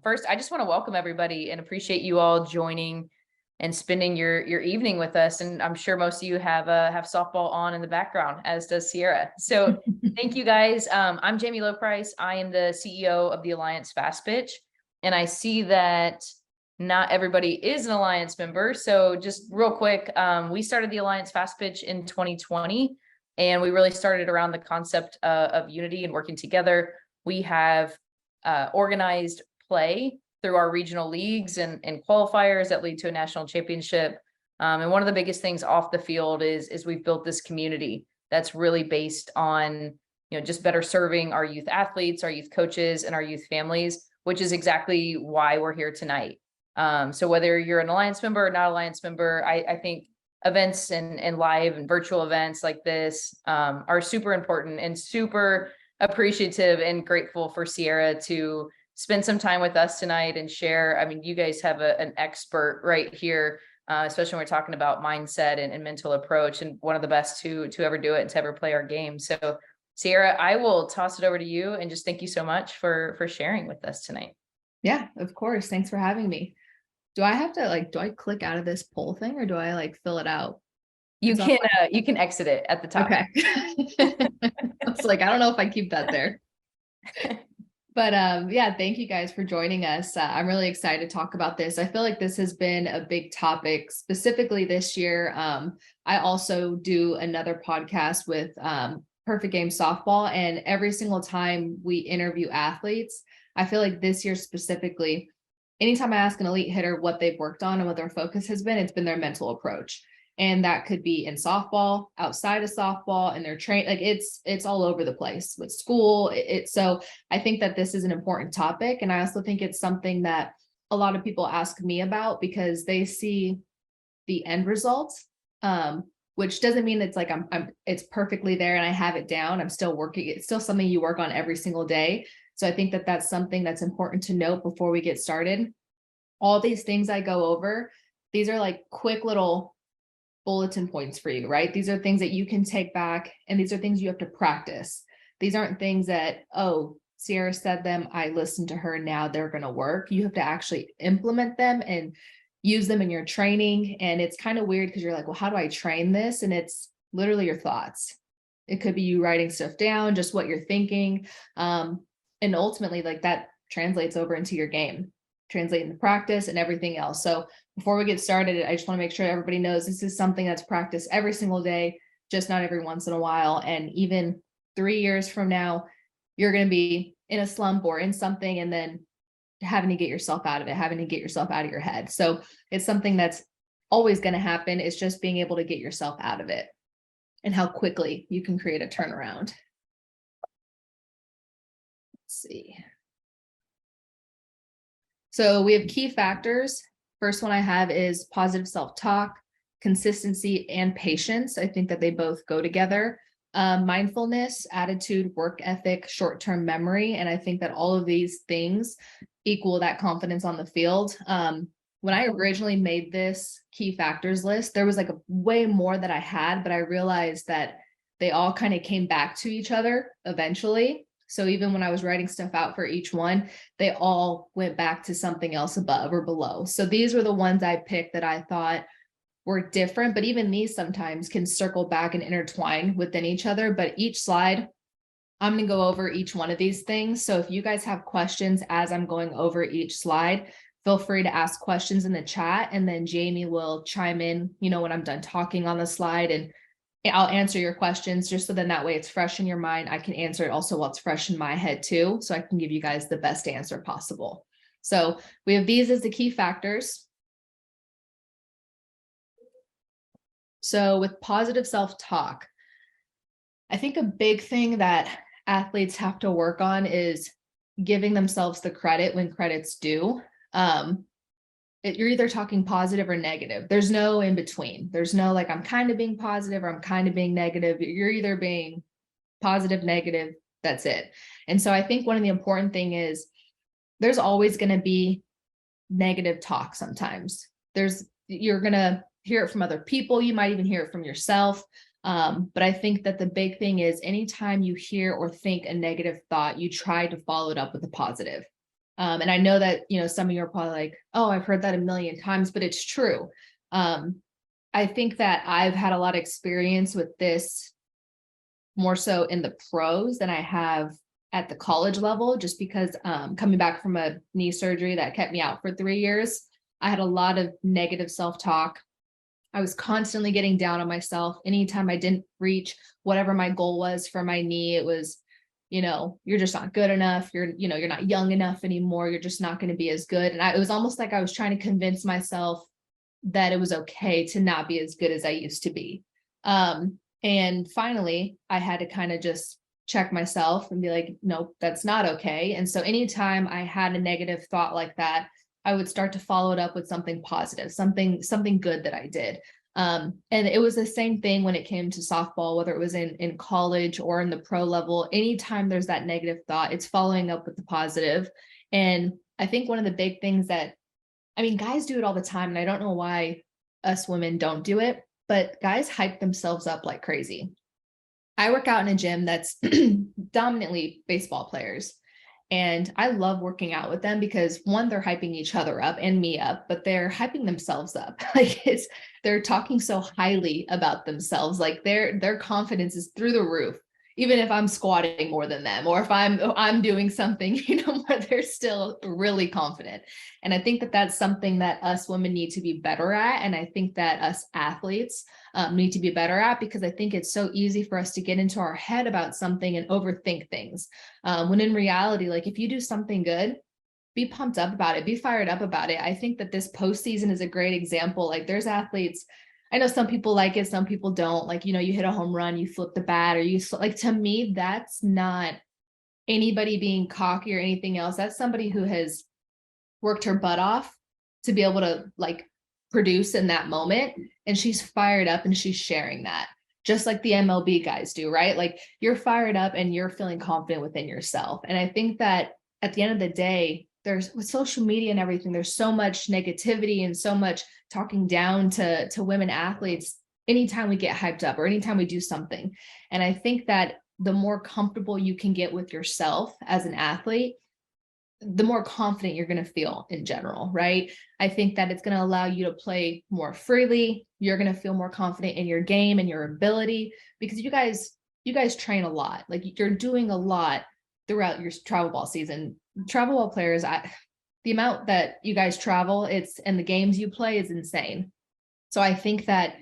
First, I just want to welcome everybody and appreciate you all joining and spending your evening with us. And I'm sure most of you have softball on in the background, as does Sierra. So thank you guys. I'm Jamie Lowprice. I am the CEO of the Alliance Fastpitch, and I see that not everybody is an Alliance member. So just real quick, we started the Alliance Fastpitch in 2020, and we really started around the concept of unity and working together. We have organized play through our regional leagues and qualifiers that lead to a national championship. And one of the biggest things off the field is we've built this community that's really based on, just better serving our youth athletes, our youth coaches, and our youth families, which is exactly why we're here tonight. So whether you're an Alliance member or not Alliance member, I think events and live and virtual events like this are super important, and super appreciative and grateful for Sierra to spend some time with us tonight and share. I mean, you guys have an expert right here, especially when we're talking about mindset and mental approach, and one of the best to ever do it and to ever play our game. So Sierra, I will toss it over to you, and just thank you so much for sharing with us tonight. Yeah, of course. Thanks for having me. Do I have to do I click out of this poll thing, or do I fill it out? You can exit it at the top. Okay. It's I don't know if I keep that there. But yeah, thank you guys for joining us. I'm really excited to talk about this. I feel like this has been a big topic, specifically this year. I also do another podcast with Perfect Game Softball, and every single time we interview athletes, I feel like this year specifically, anytime I ask an elite hitter what they've worked on and what their focus has been, it's been their mental approach. And that could be in softball, outside of softball, and their it's all over the place with school. So I think that this is an important topic. And I also think it's something that a lot of people ask me about because they see the end results, which doesn't mean it's it's perfectly there and I have it down. I'm still working. It's still something you work on every single day. So I think that that's something that's important to note before we get started. All these things I go over, these are quick little bulletin points for you, right? These are things that you can take back, and these are things you have to practice. These aren't things that, oh, Sierra said them, I listened to her, now they're going to work. You have to actually implement them and use them in your training. And it's kind of weird because you're like, well, how do I train this? And it's literally your thoughts. It could be you writing stuff down, just what you're thinking. And ultimately, that translates over into your game, translate into practice and everything else. So before we get started, I just want to make sure everybody knows this is something that's practiced every single day, just not every once in a while. And even 3 years from now, you're going to be in a slump or in something, and then having to get yourself out of it, having to get yourself out of your head. So it's something that's always going to happen. It's just being able to get yourself out of it and how quickly you can create a turnaround. Let's see. So we have key factors. First one I have is positive self-talk, consistency, and patience. I think that they both go together. Mindfulness, attitude, work ethic, short-term memory. And I think that all of these things equal that confidence on the field. When I originally made this key factors list, there was a way more that I had, but I realized that they all kind of came back to each other eventually. So even when I was writing stuff out for each one, they all went back to something else above or below. So these were the ones I picked that I thought were different, but even these sometimes can circle back and intertwine within each other. But each slide, I'm going to go over each one of these things. So if you guys have questions as I'm going over each slide, feel free to ask questions in the chat, and then Jamie will chime in, when I'm done talking on the slide, and I'll answer your questions just so then that way it's fresh in your mind. I can answer it also while it's fresh in my head too, so I can give you guys the best answer possible. So we have these as the key factors. So with positive self-talk, I think a big thing that athletes have to work on is giving themselves the credit when credit's due. You're either talking positive or negative. There's no in between. There's no I'm kind of being positive or I'm kind of being negative. You're either being positive, negative, that's it. And so I think one of the important thing is there's always going to be negative talk sometimes. You're going to hear it from other people. You might even hear it from yourself. But I think that the big thing is anytime you hear or think a negative thought, you try to follow it up with a positive. And I know that, some of you are probably like, oh, I've heard that a million times, but it's true. I think that I've had a lot of experience with this more so in the pros than I have at the college level, just because coming back from a knee surgery that kept me out for 3 years, I had a lot of negative self-talk. I was constantly getting down on myself. Anytime I didn't reach whatever my goal was for my knee, it was, you're just not good enough. You're not young enough anymore. You're just not going to be as good. And it was almost like I was trying to convince myself that it was okay to not be as good as I used to be. And finally, I had to kind of just check myself and be like, nope, that's not okay. And so anytime I had a negative thought like that, I would start to follow it up with something positive, something good that I did. And it was the same thing when it came to softball, whether it was in college or in the pro level. Anytime there's that negative thought, it's following up with the positive. And I think one of the big things that, guys do it all the time, and I don't know why us women don't do it, but guys hype themselves up like crazy. I work out in a gym that's dominantly baseball players. And I love working out with them because one, they're hyping each other up and me up, but they're hyping themselves up. They're talking so highly about themselves. Like their confidence is through the roof, even if I'm squatting more than them, or if I'm doing something, where they're still really confident. And I think that that's something that us women need to be better at. And I think that us athletes need to be better at, because I think it's so easy for us to get into our head about something and overthink things. When in reality, like if you do something good, be pumped up about it, be fired up about it. I think that this postseason is a great example. Like there's athletes, I know some people like it, some people don't. Like, you hit a home run, you flip the bat, or like, to me, that's not anybody being cocky or anything else. That's somebody who has worked her butt off to be able to like produce in that moment. And she's fired up and she's sharing that, just like the MLB guys do, right? Like you're fired up and you're feeling confident within yourself. And I think that at the end of the day, there's with social media and everything, there's so much negativity and so much talking down to women athletes anytime we get hyped up or anytime we do something. And I think that the more comfortable you can get with yourself as an athlete, the more confident you're going to feel in general, right? I think that it's going to allow you to play more freely. You're going to feel more confident in your game and your ability, because you guys train a lot. Like you're doing a lot throughout your travel ball season. Travel ball players, the amount that you guys travel, and the games you play is insane. So I think that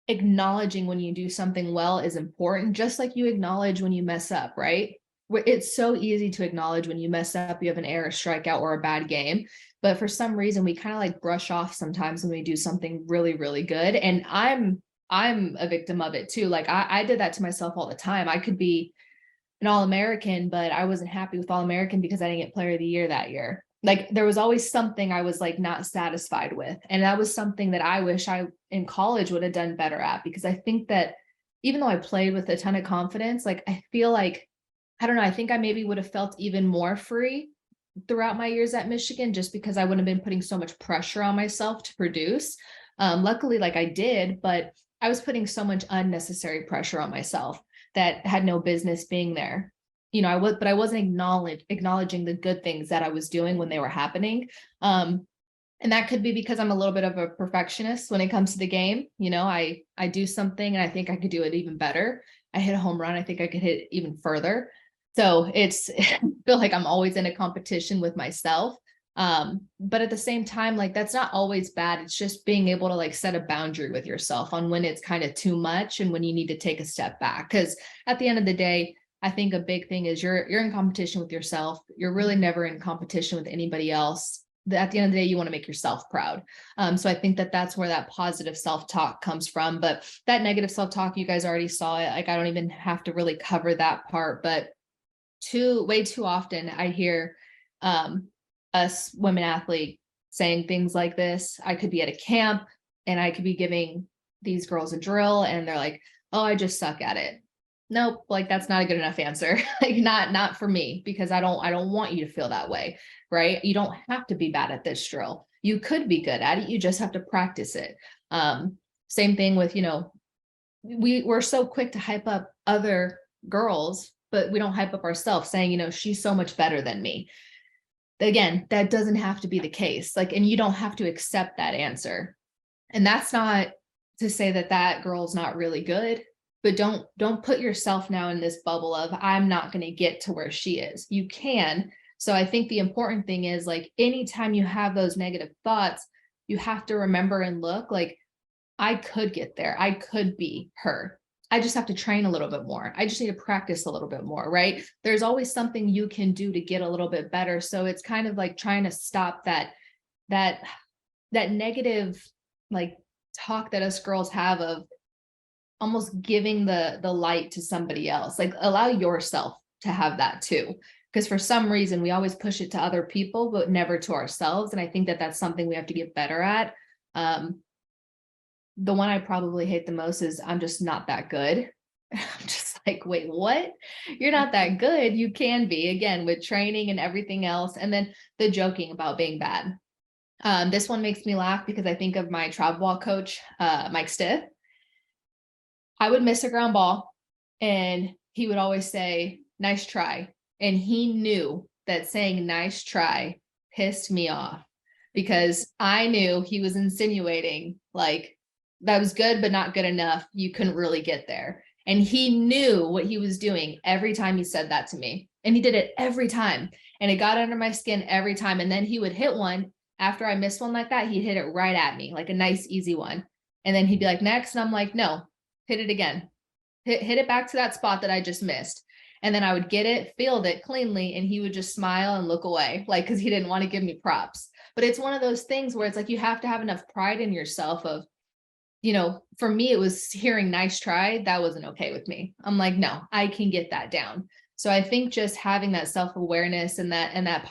acknowledging when you do something well is important, just like you acknowledge when you mess up, right? It's so easy to acknowledge when you mess up, you have an error, strikeout, or a bad game. But for some reason, we kind of like brush off sometimes when we do something really, really good. And I'm a victim of it too. Like I did that to myself all the time. I could be an All-American, but I wasn't happy with All-American because I didn't get Player of the Year that year. Like there was always something I was like not satisfied with. And that was something that I wish I in college would have done better at, because I think that even though I played with a ton of confidence, like I feel like, I don't know, I think I maybe would have felt even more free throughout my years at Michigan, just because I wouldn't have been putting so much pressure on myself to produce. Luckily, like I did, but I was putting so much unnecessary pressure on myself that had no business being there. But I wasn't acknowledging the good things that I was doing when they were happening. And that could be because I'm a little bit of a perfectionist when it comes to the game. I do something and I think I could do it even better. I hit a home run, I think I could hit it even further. So I feel like I'm always in a competition with myself. But at the same time, like that's not always bad. It's just being able to like set a boundary with yourself on when it's kind of too much and when you need to take a step back. Because at the end of the day, I think a big thing is you're in competition with yourself. You're really never in competition with anybody else. At the end of the day, you want to make yourself proud. So I think that that's where that positive self-talk comes from. But that negative self-talk, you guys already saw it. Like I don't even have to really cover that part. But way too often I hear us women athlete saying things like this. I could be at a camp and I could be giving these girls a drill and they're like, oh, I just suck at it. Nope, like that's not a good enough answer. Like not for me, because I don't want you to feel that way, right? You don't have to be bad at this drill. You could be good at it. You just have to practice it. Same thing with, we're so quick to hype up other girls, but we don't hype up ourselves saying, she's so much better than me. again, that doesn't have to be the case. Like, and you don't have to accept that answer. And that's not to say that that girl's not really good, but don't put yourself now in this bubble of, I'm not going to get to where she is. You can. So I think the important thing is, like, anytime you have those negative thoughts, you have to remember and look like, I could get there. I could be her. I just have to train a little bit more. I just need to practice a little bit more, right? There's always something you can do to get a little bit better. So it's kind of like trying to stop that negative, like, talk that us girls have of almost giving the light to somebody else. Like, allow yourself to have that too. Because for some reason we always push it to other people, but never to ourselves. And I think that that's something we have to get better at. The one I probably hate the most is, I'm just not that good. I'm just like, wait, what? You're not that good. You can be, again, with training and everything else. And then the joking about being bad. This one makes me laugh because I think of my travel ball coach, Mike Stiff. I would miss a ground ball and he would always say, nice try. And he knew that saying nice try pissed me off, because I knew he was insinuating like, that was good, but not good enough. You couldn't really get there. And he knew what he was doing every time he said that to me. And he did it every time. And it got under my skin every time. And then he would hit one after I missed one like that. He'd hit it right at me, like a nice, easy one. And then he'd be like, next. And I'm like, no, hit it again. Hit it back to that spot that I just missed. And then I would get it, field it cleanly. And he would just smile and look away, like, because he didn't want to give me props. But it's one of those things where it's like, you have to have enough pride in yourself of, you know, for me, it was hearing nice try. That wasn't okay with me. I'm like, no, I can get that down. So I think just having that self-awareness and that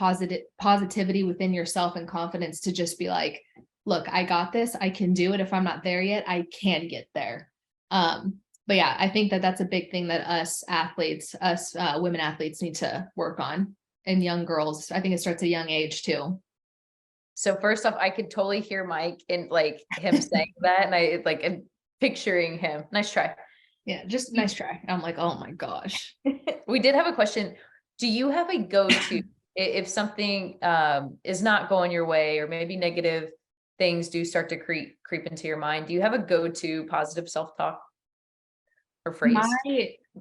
positivity within yourself and confidence to just be like, look, I got this. I can do it. If I'm not there yet, I can get there. But yeah, I think that that's a big thing that us athletes, women athletes need to work on, and young girls. I think it starts at a young age too. So first off, I could totally hear Mike and like him saying that, and I like am picturing him. Nice try. Yeah, just nice try. I'm like, oh my gosh. We did have a question. Do you have a go-to if something is not going your way, or maybe negative things do start to creep into your mind? Do you have a go-to positive self-talk or phrase?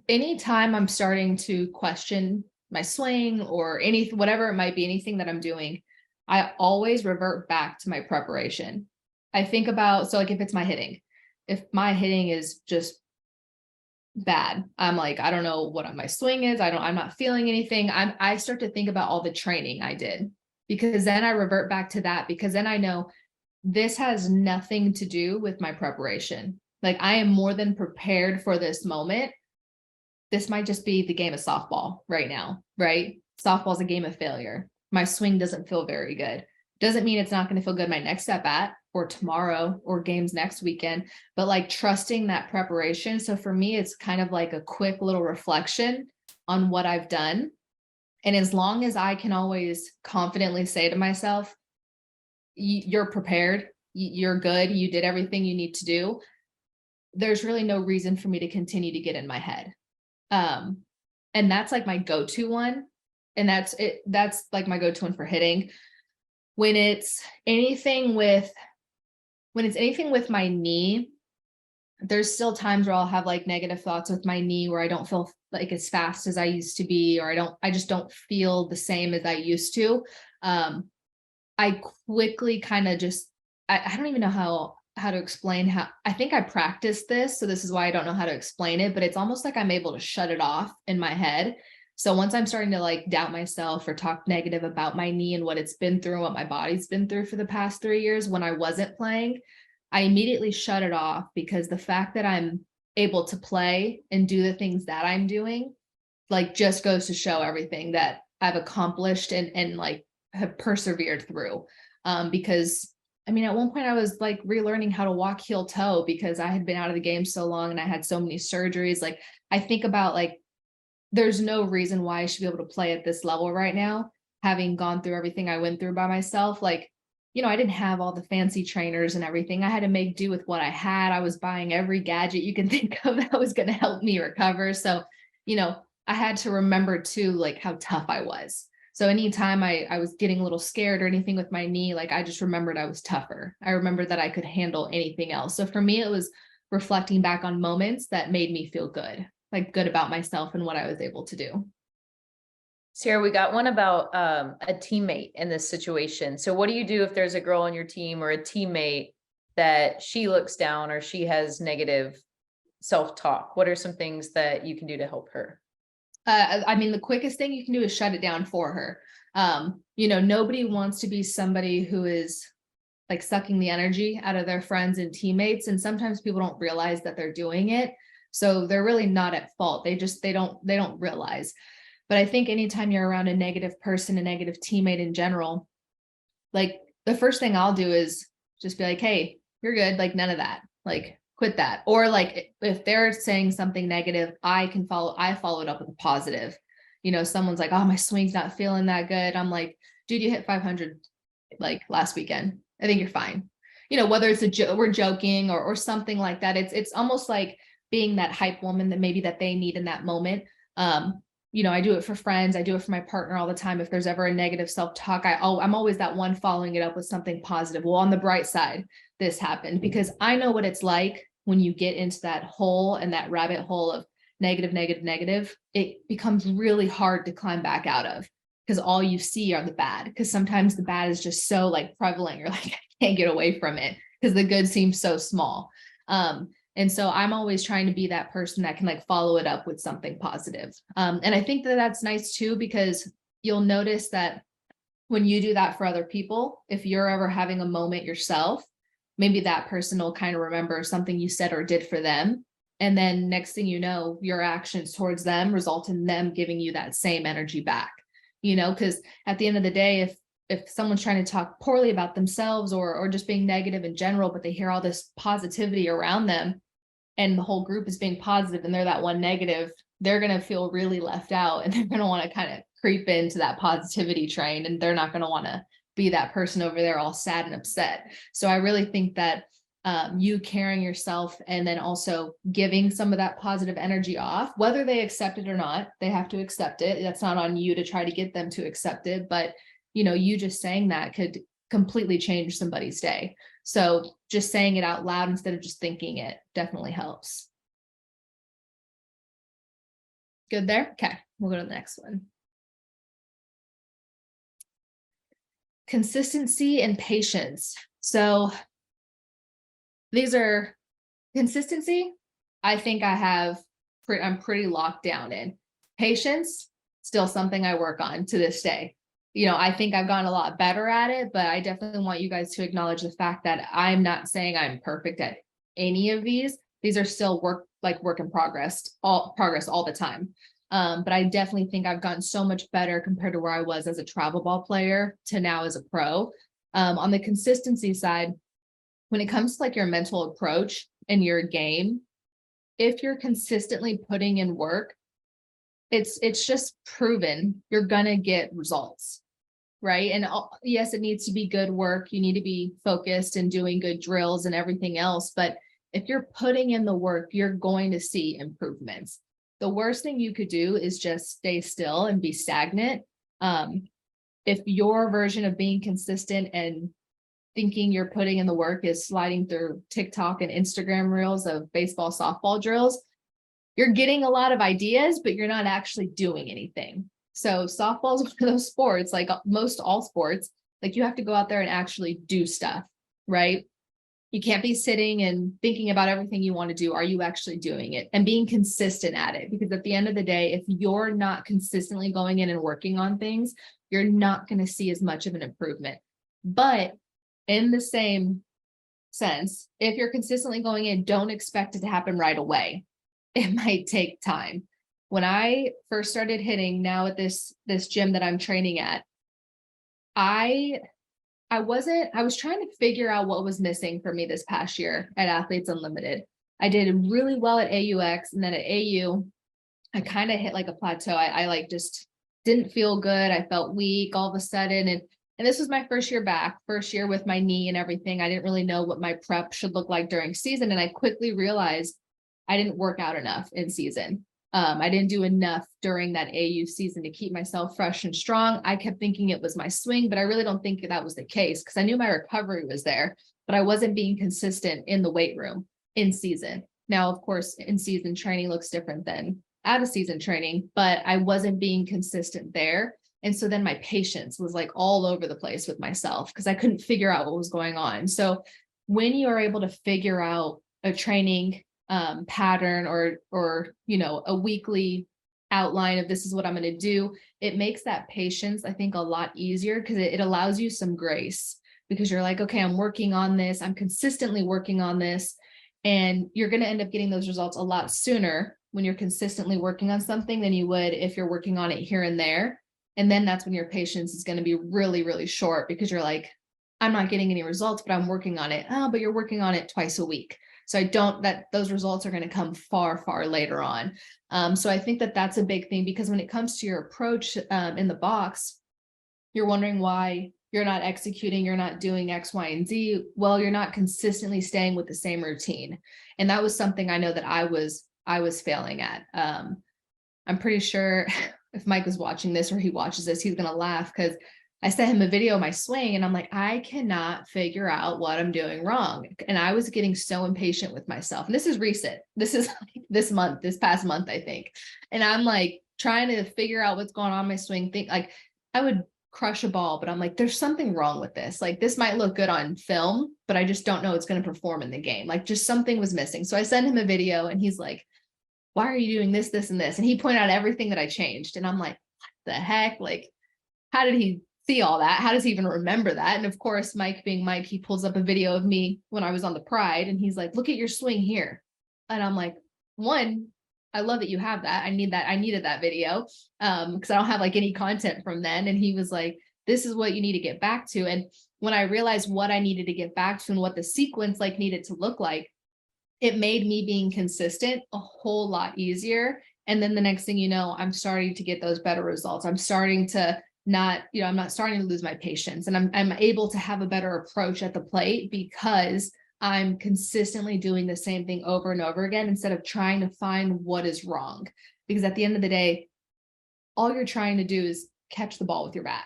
Anytime I'm starting to question my swing or anything, whatever it might be, anything that I'm doing, I always revert back to my preparation. I think about, so like if it's my hitting, if my hitting is just bad, I'm like, I don't know what my swing is. I'm not feeling anything. I start to think about all the training I did, because then I revert back to that, because then I know this has nothing to do with my preparation. Like, I am more than prepared for this moment. This might just be the game of softball right now, right? Softball is a game of failure. My swing doesn't feel very good. Doesn't mean it's not going to feel good my next at bat or tomorrow or games next weekend, but like trusting that preparation. So for me, it's kind of like a quick little reflection on what I've done. And as long as I can always confidently say to myself, you're prepared, you're good, you did everything you need to do, there's really no reason for me to continue to get in my head. And that's like my go-to one. And that's like my go-to one for hitting. When it's anything with my knee, there's still times where I'll have like negative thoughts with my knee, where I don't feel like as fast as I used to be, or I just don't feel the same as I used to. I quickly kind of just, I don't even know how to explain how. I think I practiced this, so this is why I don't know how to explain it, but it's almost like I'm able to shut it off in my head. So once I'm starting to like doubt myself or talk negative about my knee and what it's been through, what my body's been through for the past 3 years when I wasn't playing, I immediately shut it off, because the fact that I'm able to play and do the things that I'm doing, like, just goes to show everything that I've accomplished and like have persevered through. Because I mean, at one point I was like relearning how to walk heel toe, because I had been out of the game so long and I had so many surgeries. Like, I think about like, there's no reason why I should be able to play at this level right now, having gone through everything I went through by myself. Like, you know, I didn't have all the fancy trainers and everything. I had to make do with what I had. I was buying every gadget you can think of that was going to help me recover. So, you know, I had to remember too, like, how tough I was. So anytime I was getting a little scared or anything with my knee, like I just remembered I was tougher. I remembered that I could handle anything else. So for me, it was reflecting back on moments that made me feel good, like good about myself and what I was able to do. Sierra, we got one about a teammate in this situation. So what do you do if there's a girl on your team or a teammate that she looks down or she has negative self-talk? What are some things that you can do to help her? I mean, the quickest thing you can do is shut it down for her. Nobody wants to be somebody who is like sucking the energy out of their friends and teammates. And sometimes people don't realize that they're doing it. So they're really not at fault. They don't realize. But I think anytime you're around a negative person, a negative teammate in general, like the first thing I'll do is just be like, hey, you're good. Like none of that, like quit that. Or like if they're saying something negative, I follow it up with a positive. Someone's like, oh, my swing's not feeling that good. I'm like, dude, you hit 500 like last weekend. I think you're fine. Whether it's we're joking or something like that. It's almost like being that hype woman that maybe that they need in that moment. I do it for friends. I do it for my partner all the time. If there's ever a negative self-talk, I'm always that one following it up with something positive. Well, on the bright side, this happened, because I know what it's like when you get into that hole and that rabbit hole of negative, negative, negative. It becomes really hard to climb back out of, because all you see are the bad. Because sometimes the bad is just so like prevalent. You're like, I can't get away from it because the good seems so small. And so I'm always trying to be that person that can like follow it up with something positive. And I think that that's nice too, because you'll notice that when you do that for other people, if you're ever having a moment yourself, maybe that person will kind of remember something you said or did for them. And then next thing you know, your actions towards them result in them giving you that same energy back, because at the end of the day, if someone's trying to talk poorly about themselves or just being negative in general, but they hear all this positivity around them, and the whole group is being positive and they're that one negative, they're going to feel really left out, and they're going to want to kind of creep into that positivity train, and they're not going to want to be that person over there all sad and upset. So I really think that you carrying yourself and then also giving some of that positive energy off, whether they accept it or not, they have to accept it. That's not on you to try to get them to accept it, but you just saying that could completely change somebody's day. So just saying it out loud instead of just thinking it definitely helps. Good there? Okay, we'll go to the next one. Consistency and patience. So these are consistency. I think I'm pretty locked down in. Patience, still something I work on to this day. I think I've gotten a lot better at it, but I definitely want you guys to acknowledge the fact that I'm not saying I'm perfect at any of these. These are still work in progress all the time. But I definitely think I've gotten so much better compared to where I was as a travel ball player to now as a pro. On the consistency side, when it comes to like your mental approach and your game, if you're consistently putting in work, it's just proven you're gonna get results. Right. And yes, it needs to be good work. You need to be focused and doing good drills and everything else. But if you're putting in the work, you're going to see improvements. The worst thing you could do is just stay still and be stagnant. If your version of being consistent and thinking you're putting in the work is sliding through TikTok and Instagram reels of baseball, softball drills, you're getting a lot of ideas, but you're not actually doing anything. So softball is one of those sports, like most all sports, like you have to go out there and actually do stuff, right? You can't be sitting and thinking about everything you want to do. Are you actually doing it and being consistent at it? Because at the end of the day, if you're not consistently going in and working on things, you're not going to see as much of an improvement. But in the same sense, if you're consistently going in, don't expect it to happen right away. It might take time. When I first started hitting now at this gym that I'm training at, I was trying to figure out what was missing for me this past year at Athletes Unlimited. I did really well at AUX, and then at AU, I kind of hit like a plateau. I like just didn't feel good. I felt weak all of a sudden. And this was my first year back, first year with my knee and everything. I didn't really know what my prep should look like during season. And I quickly realized I didn't work out enough in season. I didn't do enough during that AU season to keep myself fresh and strong. I kept thinking it was my swing, but I really don't think that was the case because I knew my recovery was there, but I wasn't being consistent in the weight room in season. Now, of course, in season training looks different than out of season training, but I wasn't being consistent there. And so then my patience was like all over the place with myself because I couldn't figure out what was going on. So when you are able to figure out a training pattern or a weekly outline of this is what I'm going to do, it makes that patience, I think, a lot easier because it allows you some grace because you're like, okay, I'm working on this. I'm consistently working on this. And you're going to end up getting those results a lot sooner when you're consistently working on something than you would if you're working on it here and there. And then that's when your patience is going to be really, really short because you're like, I'm not getting any results, but I'm working on it. Oh, but you're working on it twice a week. So those results are going to come far, far later on. So I think that that's a big thing because when it comes to your approach in the box, you're wondering why you're not executing, you're not doing X, Y, and Z. Well, you're not consistently staying with the same routine. And that was something I know that I was failing at. I'm pretty sure if Mike was watching this or he watches this, he's going to laugh because I sent him a video of my swing and I'm like, I cannot figure out what I'm doing wrong. And I was getting so impatient with myself. And this is recent. This is like this past month, I think. And I'm like trying to figure out what's going on in my swing. Like I would crush a ball, but I'm like, there's something wrong with this. Like this might look good on film, but I just don't know it's going to perform in the game. Like just something was missing. So I sent him a video and he's like, why are you doing this, this, and this? And he pointed out everything that I changed. And I'm like, what the heck? Like, how did he see all that? How does he even remember that? And of course, Mike being Mike, he pulls up a video of me when I was on the Pride and he's like, look at your swing here. And I'm like, one, I love that you have that. I needed that video because I don't have like any content from then. And he was like, this is what you need to get back to. And when I realized what I needed to get back to and what the sequence like needed to look like, it made me being consistent a whole lot easier. And then the next thing you know, I'm starting to get those better results. I'm starting to I'm not starting to lose my patience and I'm able to have a better approach at the plate because I'm consistently doing the same thing over and over again instead of trying to find what is wrong. Because at the end of the day, all you're trying to do is catch the ball with your bat.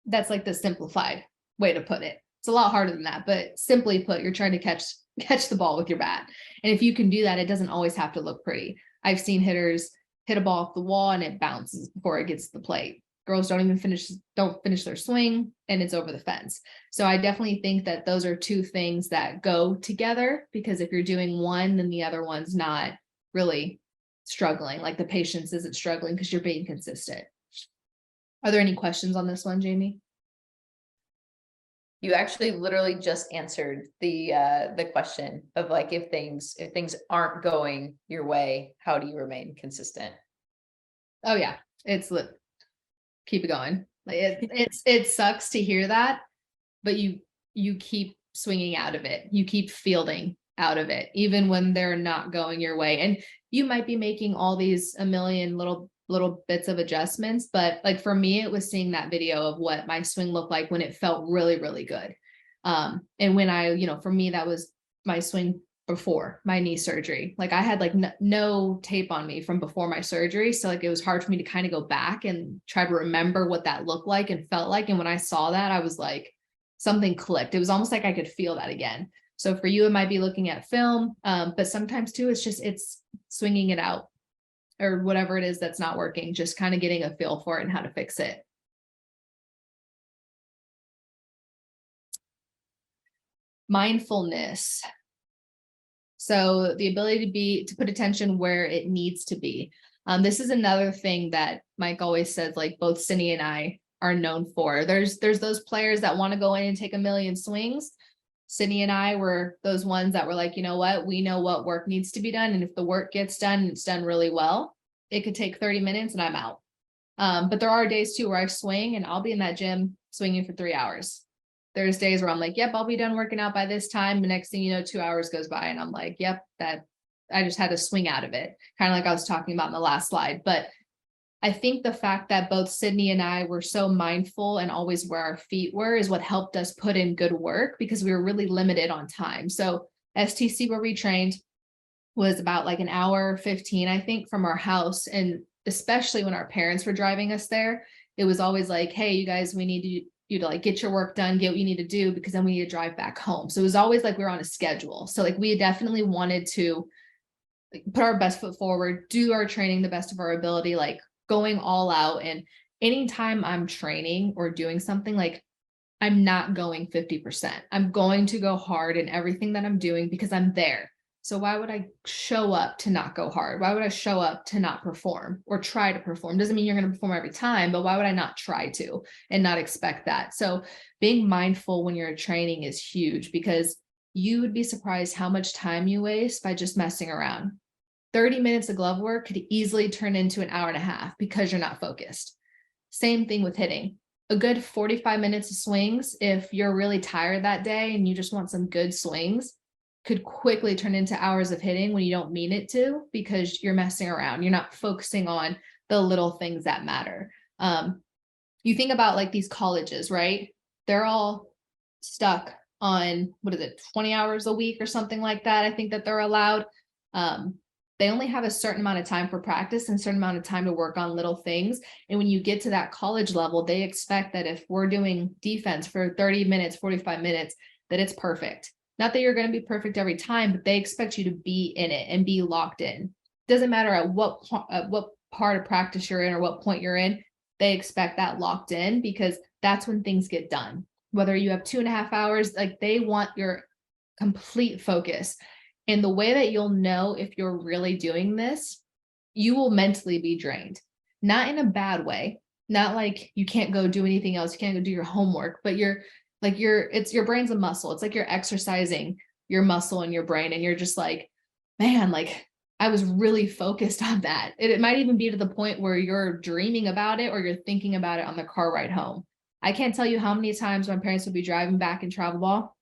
That's like the simplified way to put it. It's a lot harder than that, but simply put, you're trying to catch the ball with your bat. And if you can do that, it doesn't always have to look pretty. I've seen hitters hit a ball off the wall and it bounces before it gets to the plate. Girls don't finish their swing and it's over the fence. So I definitely think that those are two things that go together because if you're doing one, then the other one's not really struggling. Like the patience isn't struggling because you're being consistent. Are there any questions on this one, Jamie? You actually literally just answered the question of like if things aren't going your way, how do you remain consistent? Oh yeah, keep it going. Like it sucks to hear that, but you keep swinging out of it. You keep fielding out of it, even when they're not going your way. And you might be making all these a million little bits of adjustments, but like for me, it was seeing that video of what my swing looked like when it felt really, really good. And when for me, that was my swing before my knee surgery. Like I had like no tape on me from before my surgery. So like, it was hard for me to kind of go back and try to remember what that looked like and felt like. And when I saw that, I was like, something clicked. It was almost like I could feel that again. So for you, it might be looking at film, but sometimes too, it's swinging it out or whatever it is that's not working, just kind of getting a feel for it and how to fix it. Mindfulness. So the ability to put attention where it needs to be. This is another thing that Mike always says, like both Cindy and I are known for. There's those players that want to go in and take a million swings. Cindy and I were those ones that were like, you know what, we know what work needs to be done. And if the work gets done, and it's done really well, it could take 30 minutes and I'm out. But there are days too where I swing and I'll be in that gym swinging for 3 hours. There's days where I'm like, yep, I'll be done working out by this time. The next thing you know, 2 hours goes by and I'm like, yep, that I just had to swing out of it. Kind of like I was talking about in the last slide. But I think the fact that both Sydney and I were so mindful and always where our feet were is what helped us put in good work because we were really limited on time. So STC were retrained. was about like an hour 15, I think, from our house. And especially when our parents were driving us there, it was always like, hey, you guys, we need you to like get your work done, get what you need to do, because then we need to drive back home. So it was always like we were on a schedule. So like we definitely wanted to like put our best foot forward, do our training the best of our ability, like going all out. And anytime I'm training or doing something, like I'm not going 50%. I'm going to go hard in everything that I'm doing because I'm there. So why would I show up to not go hard? Why would I show up to not perform or try to perform? Doesn't mean you're going to perform every time, but why would I not try to and not expect that? So being mindful when you're training is huge, because you would be surprised how much time you waste by just messing around. 30 minutes of glove work could easily turn into an hour and a half because you're not focused. Same thing with hitting. A good 45 minutes of swings, if you're really tired that day and you just want some good swings, could quickly turn into hours of hitting when you don't mean it to, because you're messing around. You're not focusing on the little things that matter. You think about like these colleges, right? They're all stuck on, 20 hours a week or something like that. I think that they're allowed. They only have a certain amount of time for practice and a certain amount of time to work on little things. And when you get to that college level, they expect that if we're doing defense for 30 minutes, 45 minutes, that it's perfect. Not that you're going to be perfect every time, but they expect you to be in it and be locked in. Doesn't matter at what part of practice you're in or what point you're in, they expect that locked in, because that's when things get done. Whether you have 2.5 hours, like they want your complete focus. And the way that you'll know if you're really doing this, you will mentally be drained, not in a bad way, not like you can't go do anything else, you can't go do your homework, but it's your brain's a muscle. It's like you're exercising your muscle in your brain, and you're just like, man, like I was really focused on that. It might even be to the point where you're dreaming about it or you're thinking about it on the car ride home. I can't tell you how many times my parents would be driving back in travel ball.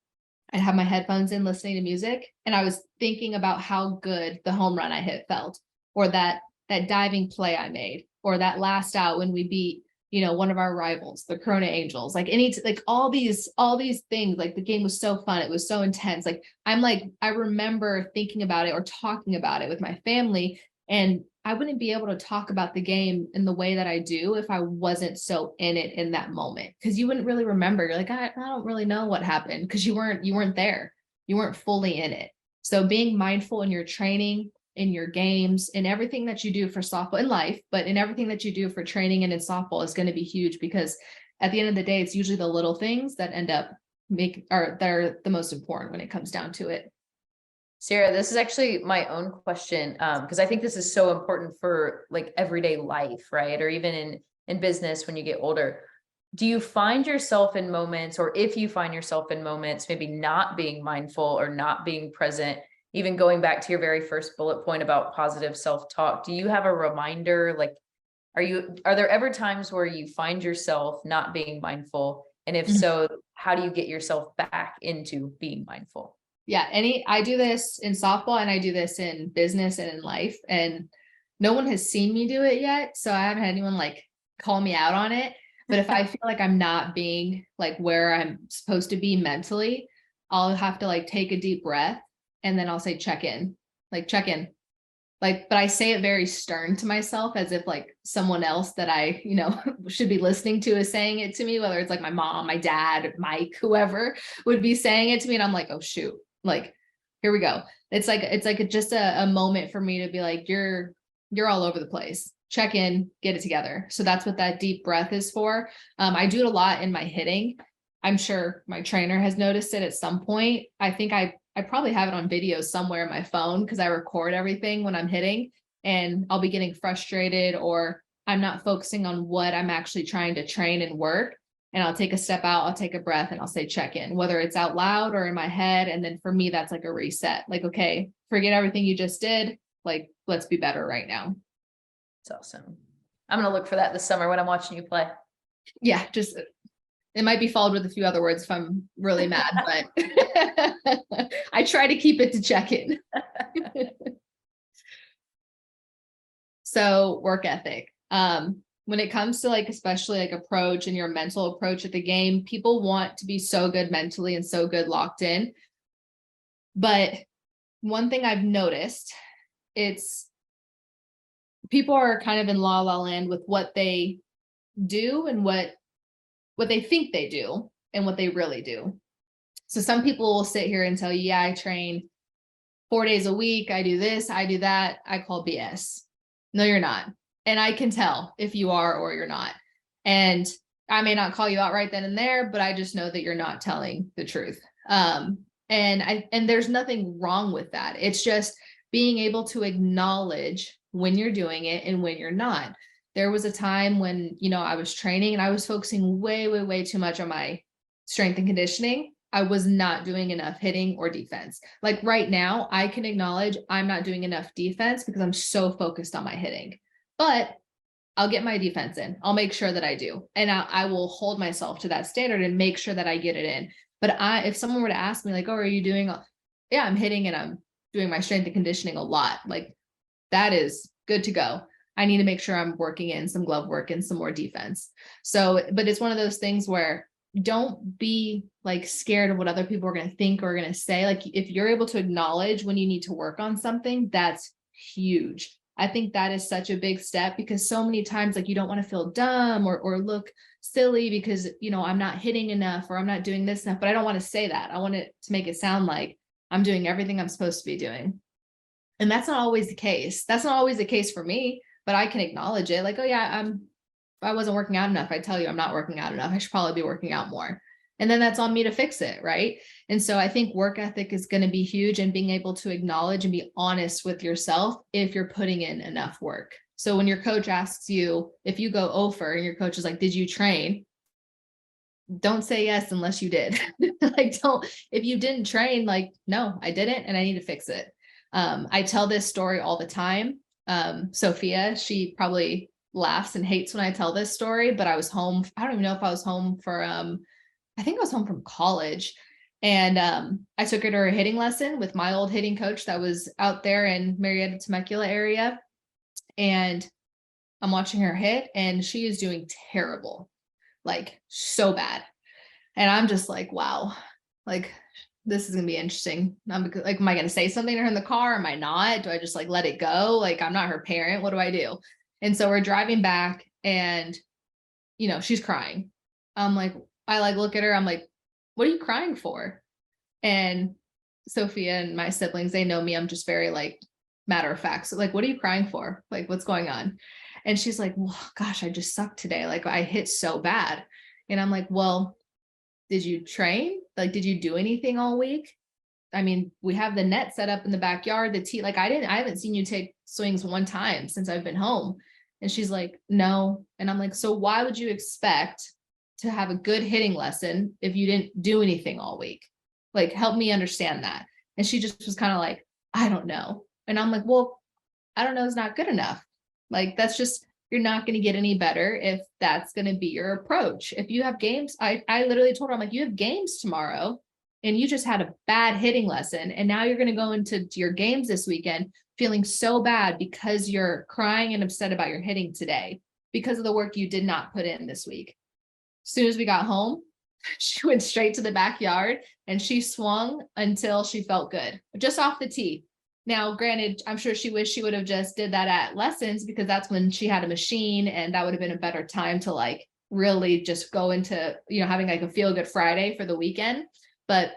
I'd have my headphones in listening to music, and I was thinking about how good the home run I hit felt, or that diving play I made, or that last out when we beat, one of our rivals, the Corona Angels, like all these things. Like the game was so fun. It was so intense. Like I remember thinking about it or talking about it with my family, and I wouldn't be able to talk about the game in the way that I do if I wasn't so in it in that moment, because you wouldn't really remember. You're like, I don't really know what happened, because you weren't there. You weren't fully in it. So being mindful in your training, in your games, in everything that you do for softball in life, but in everything that you do for training and in softball is going to be huge, because at the end of the day, it's usually the little things that end up that are the most important when it comes down to it. Sierra, this is actually my own question, because I think this is so important for like everyday life, right? Or even in business when you get older. Do you find yourself in moments, or if you find yourself in moments, maybe not being mindful or not being present, even going back to your very first bullet point about positive self-talk, do you have a reminder? Like, are there ever times where you find yourself not being mindful? And if so, how do you get yourself back into being mindful? Yeah, I do this in softball and I do this in business and in life, and no one has seen me do it yet. So I haven't had anyone like call me out on it. But if I feel like I'm not being like where I'm supposed to be mentally, I'll have to like take a deep breath, and then I'll say, check in. Like, but I say it very stern to myself, as if like someone else that I, should be listening to is saying it to me, whether it's like my mom, my dad, Mike, whoever would be saying it to me. And I'm like, oh shoot, like, here we go. It's like just a moment for me to be like, you're all over the place. Check in, get it together. So that's what that deep breath is for. I do it a lot in my hitting. I'm sure my trainer has noticed it at some point. I think I probably have it on video somewhere in my phone, because I record everything when I'm hitting, and I'll be getting frustrated or I'm not focusing on what I'm actually trying to train and work. And I'll take a step out, I'll take a breath, and I'll say check in, whether it's out loud or in my head. And then for me, that's like a reset. Like, okay, forget everything you just did. Like, let's be better right now. It's awesome. I'm going to look for that this summer when I'm watching you play. Yeah, just it might be followed with a few other words if I'm really mad, but I try to keep it to check in. So work ethic. When it comes to like, especially like approach and your mental approach at the game, people want to be so good mentally and so good locked in. But one thing I've noticed, it's people are kind of in la la land with what they do and what they think they do and what they really do. So some people will sit here and tell you, yeah, I train 4 days a week. I do this, I do that. I call BS. No, you're not. And I can tell if you are or you're not. And I may not call you out right then and there, but I just know that you're not telling the truth. And there's nothing wrong with that. It's just being able to acknowledge when you're doing it and when you're not. There was a time when, I was training and I was focusing way, way, way too much on my strength and conditioning. I was not doing enough hitting or defense. Like right now, I can acknowledge I'm not doing enough defense because I'm so focused on my hitting, but I'll get my defense in. I'll make sure that I do. And I will hold myself to that standard and make sure that I get it in. But if someone were to ask me like, oh, are you doing? Yeah, I'm hitting and I'm doing my strength and conditioning a lot. Like that is good to go. I need to make sure I'm working in some glove work and some more defense. So, but it's one of those things where don't be like scared of what other people are going to think or going to say. Like if you're able to acknowledge when you need to work on something, that's huge. I think that is such a big step because so many times like you don't want to feel dumb or look silly because, I'm not hitting enough or I'm not doing this enough, but I don't want to say that. I want it to make it sound like I'm doing everything I'm supposed to be doing. And that's not always the case. That's not always the case for me, but I can acknowledge it. Like, oh yeah, I wasn't working out enough. I tell you, I'm not working out enough. I should probably be working out more. And then that's on me to fix it. Right. And so I think work ethic is going to be huge and being able to acknowledge and be honest with yourself if you're putting in enough work. So when your coach asks you, if you go over and your coach is like, did you train? Don't say yes unless you did. Like, if you didn't train, like, no, I didn't. And I need to fix it. I tell this story all the time. Sophia, she probably laughs and hates when I tell this story, but I was home. I don't even know if I was home for, I think I was home from college and, I took her to her hitting lesson with my old hitting coach that was out there in Marietta, Temecula area. And I'm watching her hit and she is doing terrible, like so bad. And I'm just like, wow, like this is going to be interesting. I'm like, am I going to say something to her in the car? Am I not? Do I just like let it go? Like, I'm not her parent. What do I do? And so we're driving back and, she's crying. I'm like, I like look at her. I'm like, what are you crying for? And Sophia and my siblings, they know me. I'm just very like matter of fact. So like, what are you crying for? Like, what's going on? And she's like, well, gosh, I just sucked today. Like I hit so bad. And I'm like, well, did you train? Like, did you do anything all week? I mean, we have the net set up in the backyard, the tee, like I haven't seen you take swings one time since I've been home. And she's like, no. And I'm like, so why would you expect to have a good hitting lesson if you didn't do anything all week? Like, help me understand that. And she just was kind of like, I don't know. And I'm like, well, I don't know is not good enough. Like, that's just, you're not going to get any better if that's going to be your approach. If you have games, I literally told her, I'm like, you have games tomorrow and you just had a bad hitting lesson. And now you're going to go into your games this weekend feeling so bad because you're crying and upset about your hitting today because of the work you did not put in this week. As soon as we got home, she went straight to the backyard and she swung until she felt good, just off the tee. Now, granted, I'm sure she wished she would have just did that at lessons because that's when she had a machine and that would have been a better time to like really just go into, having like a feel good Friday for the weekend, but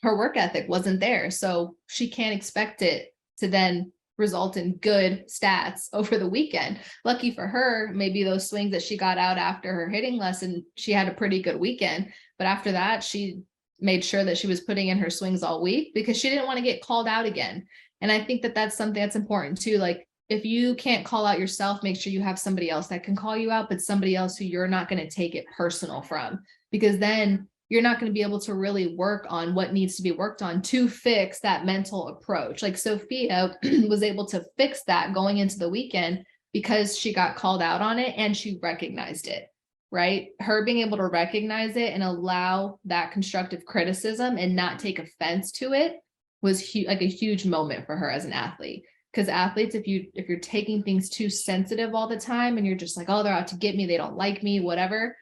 her work ethic wasn't there. So she can't expect it to then result in good stats over the weekend. Lucky for her, maybe those swings that she got out after her hitting lesson, she had a pretty good weekend. But after that, she made sure that she was putting in her swings all week because she didn't want to get called out again. And I think that that's something that's important too. Like if you can't call out yourself, make sure you have somebody else that can call you out, but somebody else who you're not going to take it personal from, because then you're not going to be able to really work on what needs to be worked on to fix that mental approach. Like Sophia was able to fix that going into the weekend because she got called out on it and she recognized it, right? Her being able to recognize it and allow that constructive criticism and not take offense to it was like a huge moment for her as an athlete. Because athletes, if you're taking things too sensitive all the time and you're just like, oh, they're out to get me, they don't like me, whatever,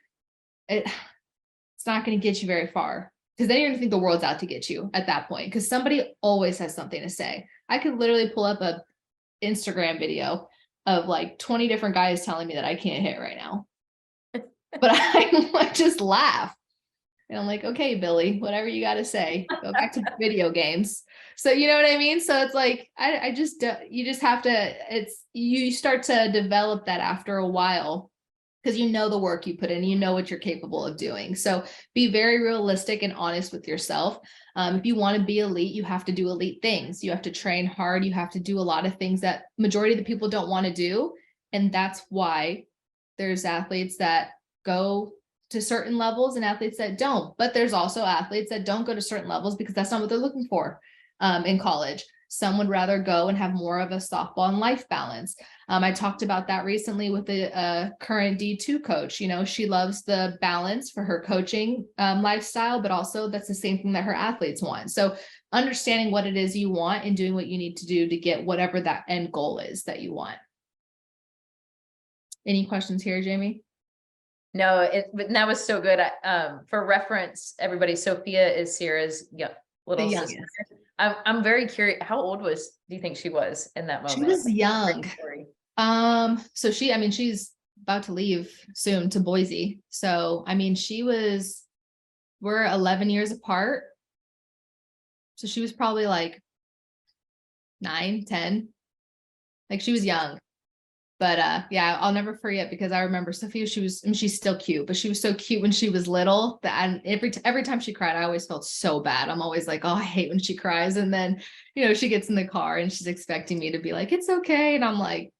it's not going to get you very far. Because then you're gonna think the world's out to get you at that point, because somebody always has something to say. I could literally pull up a Instagram video of like 20 different guys telling me that I can't hit right now. But I just laugh. And I'm like, okay, Billy, whatever you got to say, go back to video games. So, you know what I mean? So it's like, I just, you just have to, you start to develop that after a while, because you know the work you put in, you know what you're capable of doing. So be very realistic and honest with yourself. If you want to be elite, you have to do elite things. You have to train hard. You have to do a lot of things that majority of the people don't want to do. And that's why there's athletes that go to certain levels and athletes that don't. But there's also athletes that don't go to certain levels because that's not what they're looking for in college. Some would rather go and have more of a softball and life balance. I talked about that recently with the current D2 coach. You know, she loves the balance for her coaching lifestyle, but also that's the same thing that her athletes want. So understanding what it is you want and doing what you need to do to get whatever that end goal is that you want. Any questions here, Jamie? No, but that was so good. For reference, everybody, Sophia is Sierra's little sister. I'm very curious. How old do you think she was in that moment? She was young. So she's about to leave soon to Boise. So, I mean, we're 11 years apart. So she was probably like 9, 10. Like she was young. But yeah, I'll never forget, because I remember Sophia, she's still cute, but she was so cute when she was little that every time she cried, I always felt so bad. I'm always like, oh, I hate when she cries. And then, you know, she gets in the car and she's expecting me to be like, it's okay. And I'm like,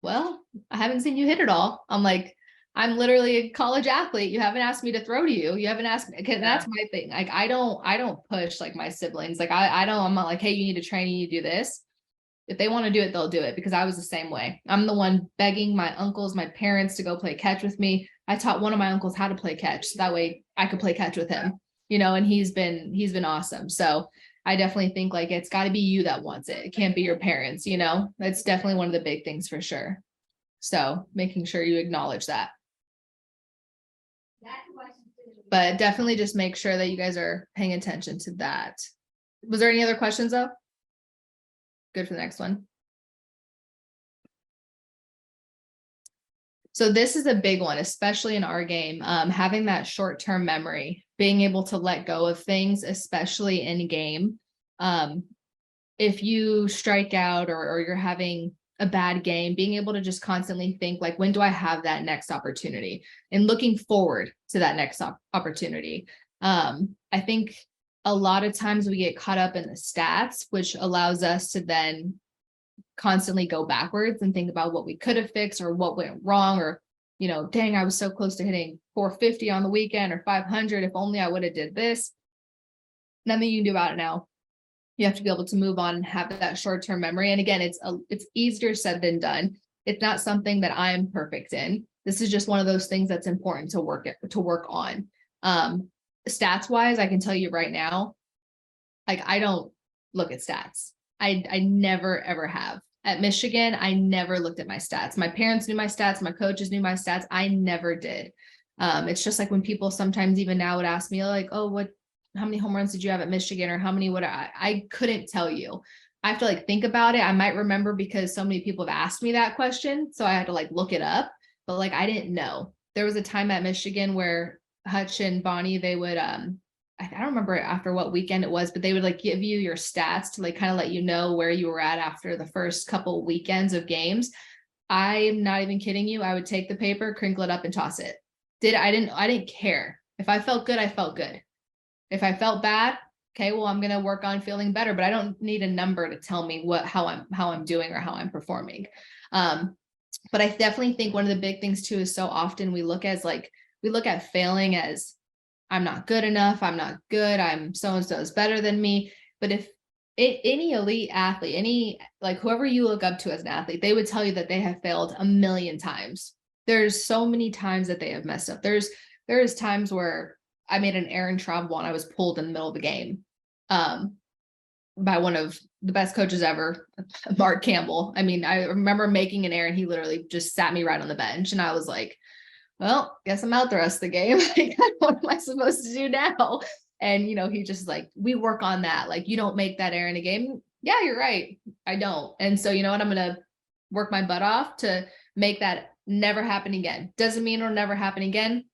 well, I haven't seen you hit it all. I'm like, I'm literally a college athlete. You haven't asked me to throw to you. You haven't asked me. Okay, that's my thing. Like, I don't push like my siblings. Like I'm not like, hey, you need to train, you need to do this. If they want to do it, they'll do it, because I was the same way. I'm the one begging my uncles, my parents to go play catch with me. I taught one of my uncles how to play catch, so that way I could play catch with him, you know, and he's been awesome. So I definitely think like it's got to be you that wants it. It can't be your parents, you know. That's definitely one of the big things for sure. So making sure you acknowledge that. But definitely just make sure that you guys are paying attention to that. Was there any other questions though? Good for the next one. So this is a big one, especially in our game, having that short-term memory, being able to let go of things, especially in game. If you strike out or you're having a bad game, being able to just constantly think like, when do I have that next opportunity, and looking forward to that next opportunity. I think a lot of times we get caught up in the stats, which allows us to then constantly go backwards and think about what we could have fixed or what went wrong, or, you know, dang, I was so close to hitting 450 on the weekend or 500. If only I would have did this. Nothing you can do about it now. You have to be able to move on and have that short-term memory. And again, it's easier said than done. It's not something that I am perfect in. This is just one of those things that's important to work on. Stats wise, I can tell you right now, like I don't look at stats. I never ever have. At Michigan, I never looked at my stats. My parents knew my stats, my coaches knew my stats. I never did. It's just like when people sometimes even now would ask me like, oh, how many home runs did you have at Michigan, or how many I couldn't tell you. I have to like think about it. I might remember because so many people have asked me that question. So I had to like look it up, but like I didn't know. There was a time at Michigan where Hutch and Bonnie, they would I don't remember after what weekend it was, but they would like give you your stats to like kind of let you know where you were at after the first couple weekends of games. I'm not even kidding you. I would take the paper, crinkle it up, and toss it. I didn't care. If I felt good, I felt good. If I felt bad, okay, well, I'm gonna work on feeling better, but I don't need a number to tell me how I'm doing or how I'm performing. But I definitely think one of the big things too is so often we look at failing as I'm not good enough, I'm not good, I'm so-and-so is better than me. But if any elite athlete, any like whoever you look up to as an athlete, they would tell you that they have failed a million times. There's so many times that they have messed up. There's times where I made an errant travel and I was pulled in the middle of the game by one of the best coaches ever, Mark Campbell. I mean, I remember making an error and he literally just sat me right on the bench, and I was like, well, guess I'm out the rest of the game. Like, what am I supposed to do now? And, he just like, we work on that. Like, you don't make that error in a game. Yeah, you're right. I don't. And so, you know what? I'm going to work my butt off to make that never happen again. Doesn't mean it'll never happen again.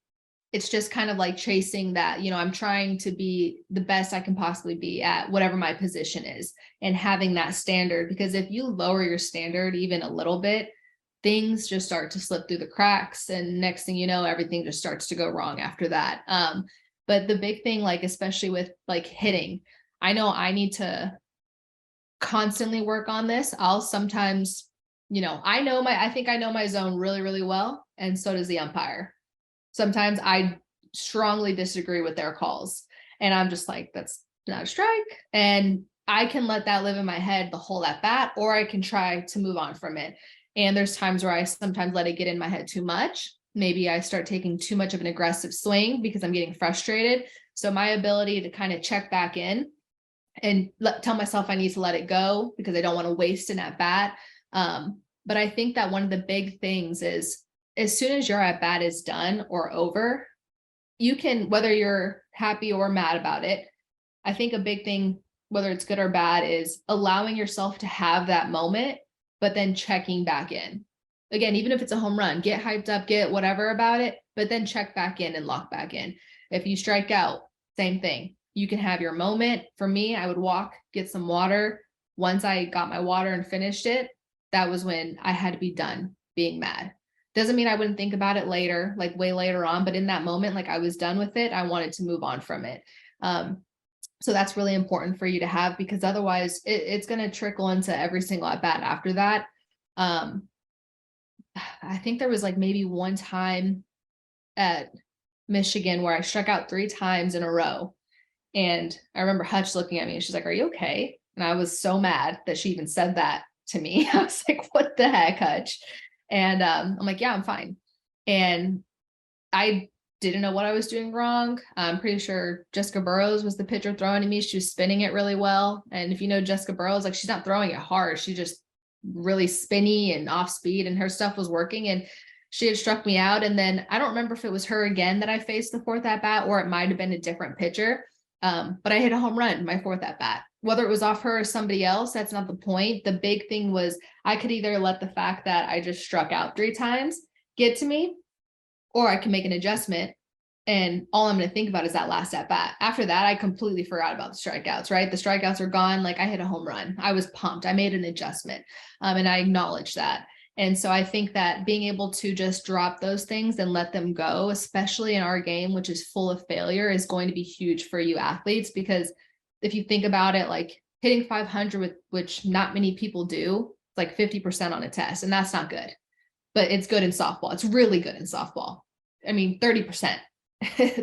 It's just kind of like chasing that, I'm trying to be the best I can possibly be at whatever my position is, and having that standard, because if you lower your standard even a little bit, things just start to slip through the cracks. And next thing you know, everything just starts to go wrong after that. But the big thing, like, especially with like hitting, I know I need to constantly work on this. I'll sometimes, I think I know my zone really, really well. And so does the umpire. Sometimes I strongly disagree with their calls, and I'm just like, that's not a strike. And I can let that live in my head the whole at bat, or I can try to move on from it. And there's times where I sometimes let it get in my head too much. Maybe I start taking too much of an aggressive swing because I'm getting frustrated. So my ability to kind of check back in and tell myself I need to let it go because I don't want to waste an at bat. But I think that one of the big things is, as soon as your at bat is done or over, you can, whether you're happy or mad about it, I think a big thing, whether it's good or bad, is allowing yourself to have that moment, but then checking back in. Again, even if it's a home run, get hyped up, get whatever about it, but then check back in and lock back in. If you strike out, same thing. You can have your moment. For me, I would walk, get some water. Once I got my water and finished it, that was when I had to be done being mad. Doesn't mean I wouldn't think about it later, like way later on, but in that moment, like, I was done with it. I wanted to move on from it. So that's really important for you to have, because otherwise it's going to trickle into every single at bat after that. I think there was like maybe one time at Michigan where I struck out 3 times in a row. And I remember Hutch looking at me and she's like, "Are you okay?" And I was so mad that she even said that to me. I was like, "What the heck, Hutch?" And I'm like, "Yeah, I'm fine." And I didn't know what I was doing wrong. I'm pretty sure Jessica Burrows was the pitcher throwing to me. She was spinning it really well. And if you know Jessica Burrows, like, she's not throwing it hard. She's just really spinny and off speed, and her stuff was working. And she had struck me out. And then I don't remember if it was her again that I faced the 4th at bat, or it might have been a different pitcher. But I hit a home run my 4th at bat. Whether it was off her or somebody else, that's not the point. The big thing was I could either let the fact that I just struck out 3 times get to me, or I can make an adjustment. And all I'm going to think about is that last at bat. After that, I completely forgot about the strikeouts, right? The strikeouts are gone. Like, I hit a home run. I was pumped. I made an adjustment. And I acknowledge that. And so I think that being able to just drop those things and let them go, especially in our game, which is full of failure, is going to be huge for you athletes. Because if you think about it, like, hitting 500, with which not many people do, it's like 50% on a test, and that's not good. But it's good in softball. It's really good in softball. I mean, 30%,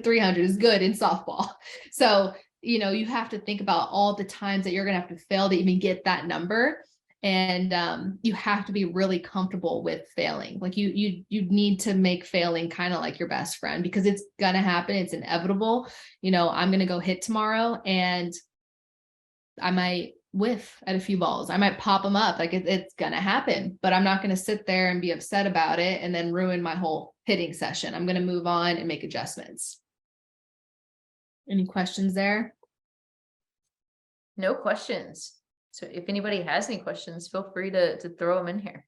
300 is good in softball. So, you have to think about all the times that you're going to have to fail to even get that number. And you have to be really comfortable with failing. Like, you need to make failing kind of like your best friend, because it's going to happen. It's inevitable. I'm going to go hit tomorrow and I might whiff at a few balls. I might pop them up. Like, it's going to happen, but I'm not going to sit there and be upset about it and then ruin my whole hitting session. I'm going to move on and make adjustments. Any questions there? No questions. So if anybody has any questions, feel free to throw them in here.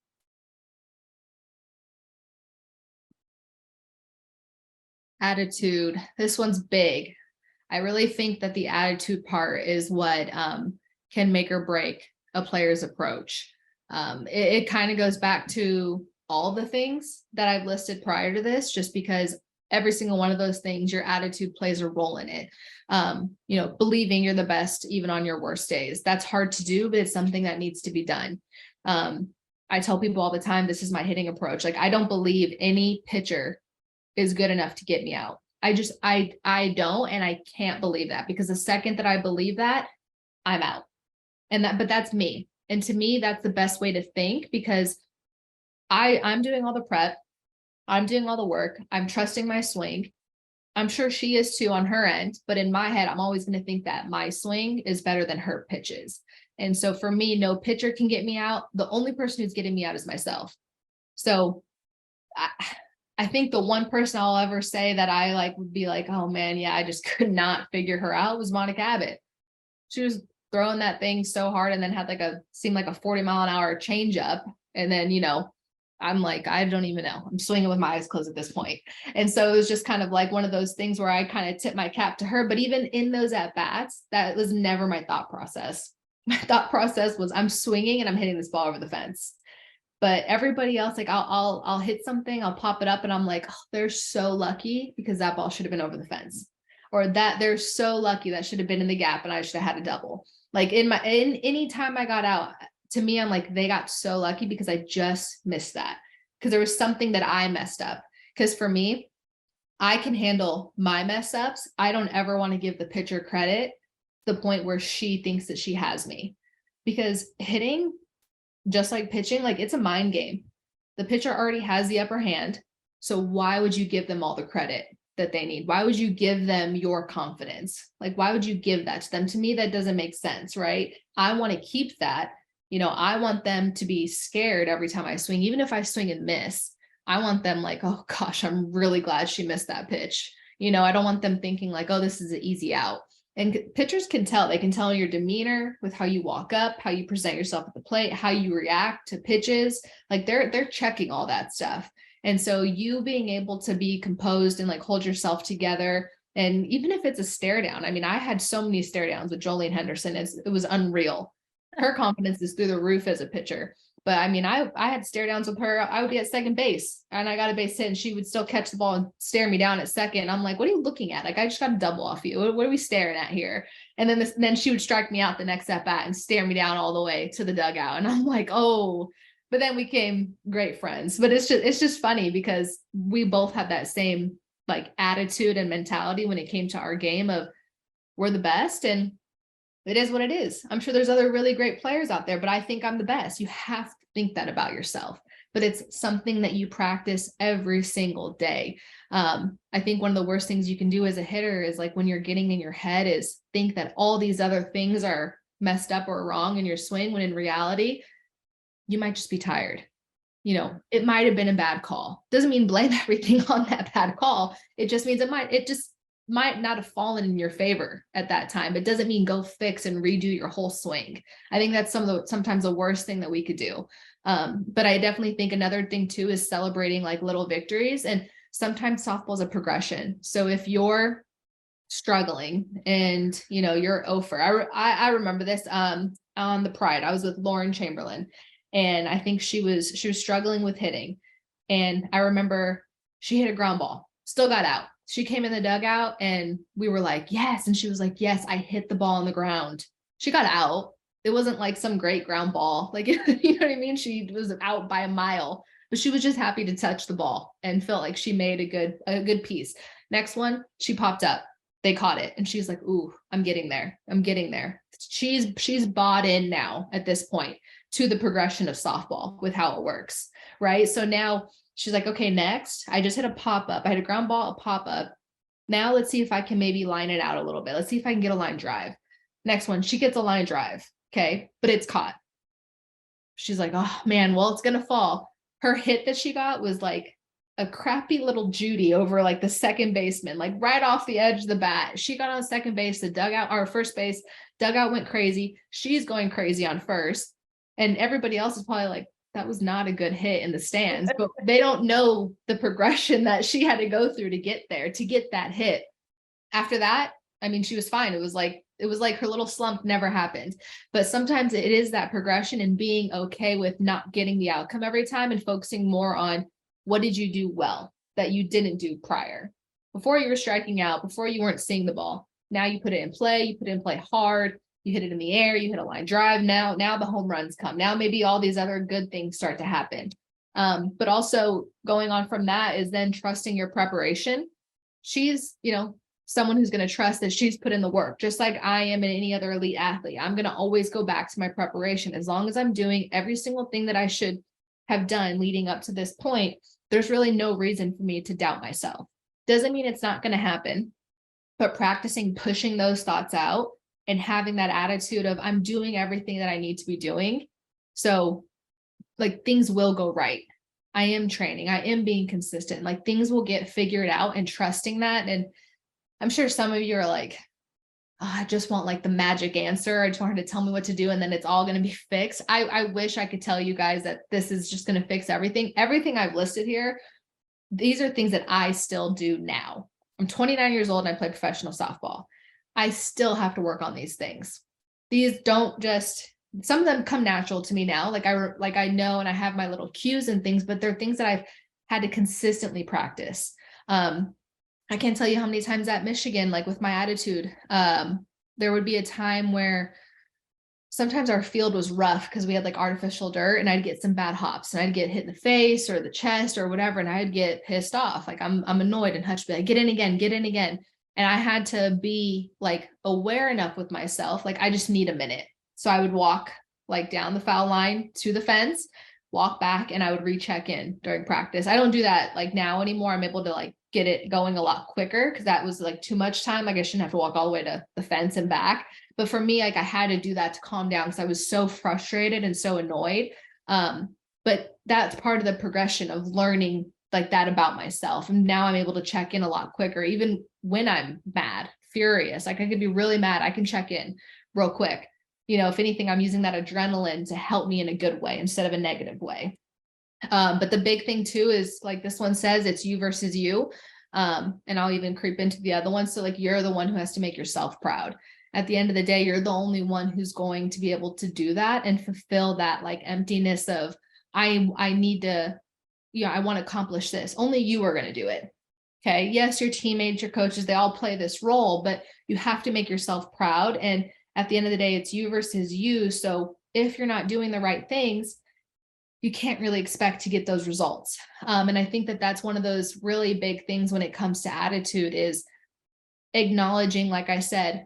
Attitude. This one's big. I really think that the attitude part is what can make or break a player's approach. It kind of goes back to all the things that I've listed prior to this, just because every single one of those things, your attitude plays a role in it. Believing you're the best even on your worst days. That's hard to do, but it's something that needs to be done. I tell people all the time, this is my hitting approach. Like, I don't believe any pitcher is good enough to get me out. I don't, and I can't believe that, because the second that I believe that, I'm out. But that's me. And to me, that's the best way to think, because I'm doing all the prep. I'm doing all the work. I'm trusting my swing. I'm sure she is too on her end, but in my head, I'm always going to think that my swing is better than her pitches. And so for me, no pitcher can get me out. The only person who's getting me out is myself. So I think the one person I'll ever say that I like would be like, oh man, yeah, I just could not figure her out was Monica Abbott. She was throwing that thing so hard and then had like seemed like a 40-mile-an-hour change up. And then, I'm like, I don't even know. I'm swinging with my eyes closed at this point. And so it was just kind of like one of those things where I kind of tip my cap to her. But even in those at bats, that was never my thought process. My thought process was I'm swinging and I'm hitting this ball over the fence. But everybody else, like I'll hit something, I'll pop it up and I'm like, oh, they're so lucky because that ball should have been over the fence, or that they're so lucky that should have been in the gap and I should have had a double. Like in any time I got out, to me, I'm like, they got so lucky because I just missed that, because there was something that I messed up. Because for me, I can handle my mess ups. I don't ever want to give the pitcher credit to the point where she thinks that she has me, because hitting, just like pitching, like it's a mind game. The pitcher already has the upper hand. So why would you give them all the credit that they need? Why would you give them your confidence? Like, why would you give that to them? To me, that doesn't make sense, right? I want to keep that. I want them to be scared every time I swing, even if I swing and miss. I want them like, oh gosh, I'm really glad she missed that pitch. I don't want them thinking like, oh, this is an easy out. And pitchers can tell. They can tell your demeanor with how you walk up, how you present yourself at the plate, how you react to pitches. Like they're checking all that stuff. And so you being able to be composed and like hold yourself together. And even if it's a stare down, I mean, I had so many stare downs with Jolene Henderson. It was unreal. Her confidence is through the roof as a pitcher. But I mean, I had stare downs with her. I would be at second base and I got a base hit and she would still catch the ball and stare me down at second. I'm like, what are you looking at? Like, I just got a double off you. What are we staring at here? And then she would strike me out the next at bat and stare me down all the way to the dugout. And I'm like, oh, but then we became great friends. But it's just funny because we both had that same like attitude and mentality when it came to our game of we're the best and it is what it is. I'm sure there's other really great players out there, but I think I'm the best. You have to think that about yourself, but it's something that you practice every single day. I think one of the worst things you can do as a hitter is like when you're getting in your head is think that all these other things are messed up or wrong in your swing, when in reality, you might just be tired. It might have been a bad call. Doesn't mean blame everything on that bad call. It just means it just might not have fallen in your favor at that time. It doesn't mean go fix and redo your whole swing. I think that's sometimes the worst thing that we could do. But I definitely think another thing too is celebrating like little victories. And sometimes softball is a progression. So if you're struggling and you're over, I remember this on the Pride. I was with Lauren Chamberlain, and I think she was struggling with hitting. And I remember she hit a ground ball, still got out. She came in the dugout and we were like, yes. And she was like, yes, I hit the ball on the ground. She got out. It wasn't like some great ground ball. Like, you know what I mean? She was out by a mile, but she was just happy to touch the ball and felt like she made a good piece. Next one, she popped up. They caught it. And she's like, ooh, I'm getting there. I'm getting there. She's bought in now at this point to the progression of softball with how it works. Right. So now she's like, okay, next, I just hit a pop-up. I had a ground ball, a pop-up. Now let's see if I can maybe line it out a little bit. Let's see if I can get a line drive. Next one, she gets a line drive. Okay, but it's caught. She's like, oh man, well, it's going to fall. Her hit that she got was like a crappy little Judy over like the second baseman, like right off the edge of the bat. She got on second base, the dugout, or first base, dugout went crazy. She's going crazy on first. And everybody else is probably like, that was not a good hit in the stands, but they don't know the progression that she had to go through to get there, to get that hit. After that, I mean, she was fine. It was like her little slump never happened. But sometimes it is that progression and being okay with not getting the outcome every time and focusing more on what did you do well that you didn't do prior. Before you were striking out, before you weren't seeing the ball. Now you put it in play, you put it in play hard. You hit it in the air, you hit a line drive. Now the home runs come. Now maybe all these other good things start to happen. But also going on from that is then trusting your preparation. She's, someone who's going to trust that she's put in the work, just like I am in any other elite athlete. I'm going to always go back to my preparation. As long as I'm doing every single thing that I should have done leading up to this point, there's really no reason for me to doubt myself. Doesn't mean it's not going to happen, but practicing pushing those thoughts out and having that attitude of I'm doing everything that I need to be doing. So like things will go right. I am training, I am being consistent, like things will get figured out, and trusting that. And I'm sure some of you are like, oh, I just want like the magic answer. I just want her to tell me what to do and then it's all going to be fixed. I wish I could tell you guys that this is just going to fix everything. Everything I've listed here, these are things that I still do now. I'm 29 years old and I play professional softball. I still have to work on these things. These don't just, some of them come natural to me now. Like I know, and I have my little cues and things, but they're things that I've had to consistently practice. I can't tell you how many times at Michigan, like with my attitude, there would be a time where sometimes our field was rough because we had like artificial dirt, and I'd get some bad hops and I'd get hit in the face or the chest or whatever. And I'd get pissed off. Like I'm annoyed, and Hutch would be like, get in again, get in again. And I had to be like aware enough with myself. Like I just need a minute. So I would walk like down the foul line to the fence, walk back, and I would recheck in during practice. I don't do that like now anymore. I'm able to like get it going a lot quicker because that was like too much time. Like I shouldn't have to walk all the way to the fence and back. But for me, like I had to do that to calm down because I was so frustrated and so annoyed. But that's part of the progression of learning like that about myself. And now I'm able to check in a lot quicker, even when I'm mad, furious. Like I could be really mad. I can check in real quick. You know, if anything, I'm using that adrenaline to help me in a good way instead of a negative way. But the big thing too is like this one says, it's you versus you. And I'll even creep into the other one. So like you're the one who has to make yourself proud. At the end of the day, you're the only one who's going to be able to do that and fulfill that like emptiness of I need to, I want to accomplish this. Only you are going to do it. Okay. Yes, your teammates, your coaches, they all play this role, but you have to make yourself proud. And at the end of the day, it's you versus you. So if you're not doing the right things, you can't really expect to get those results. And I think that that's one of those really big things when it comes to attitude is acknowledging, like I said,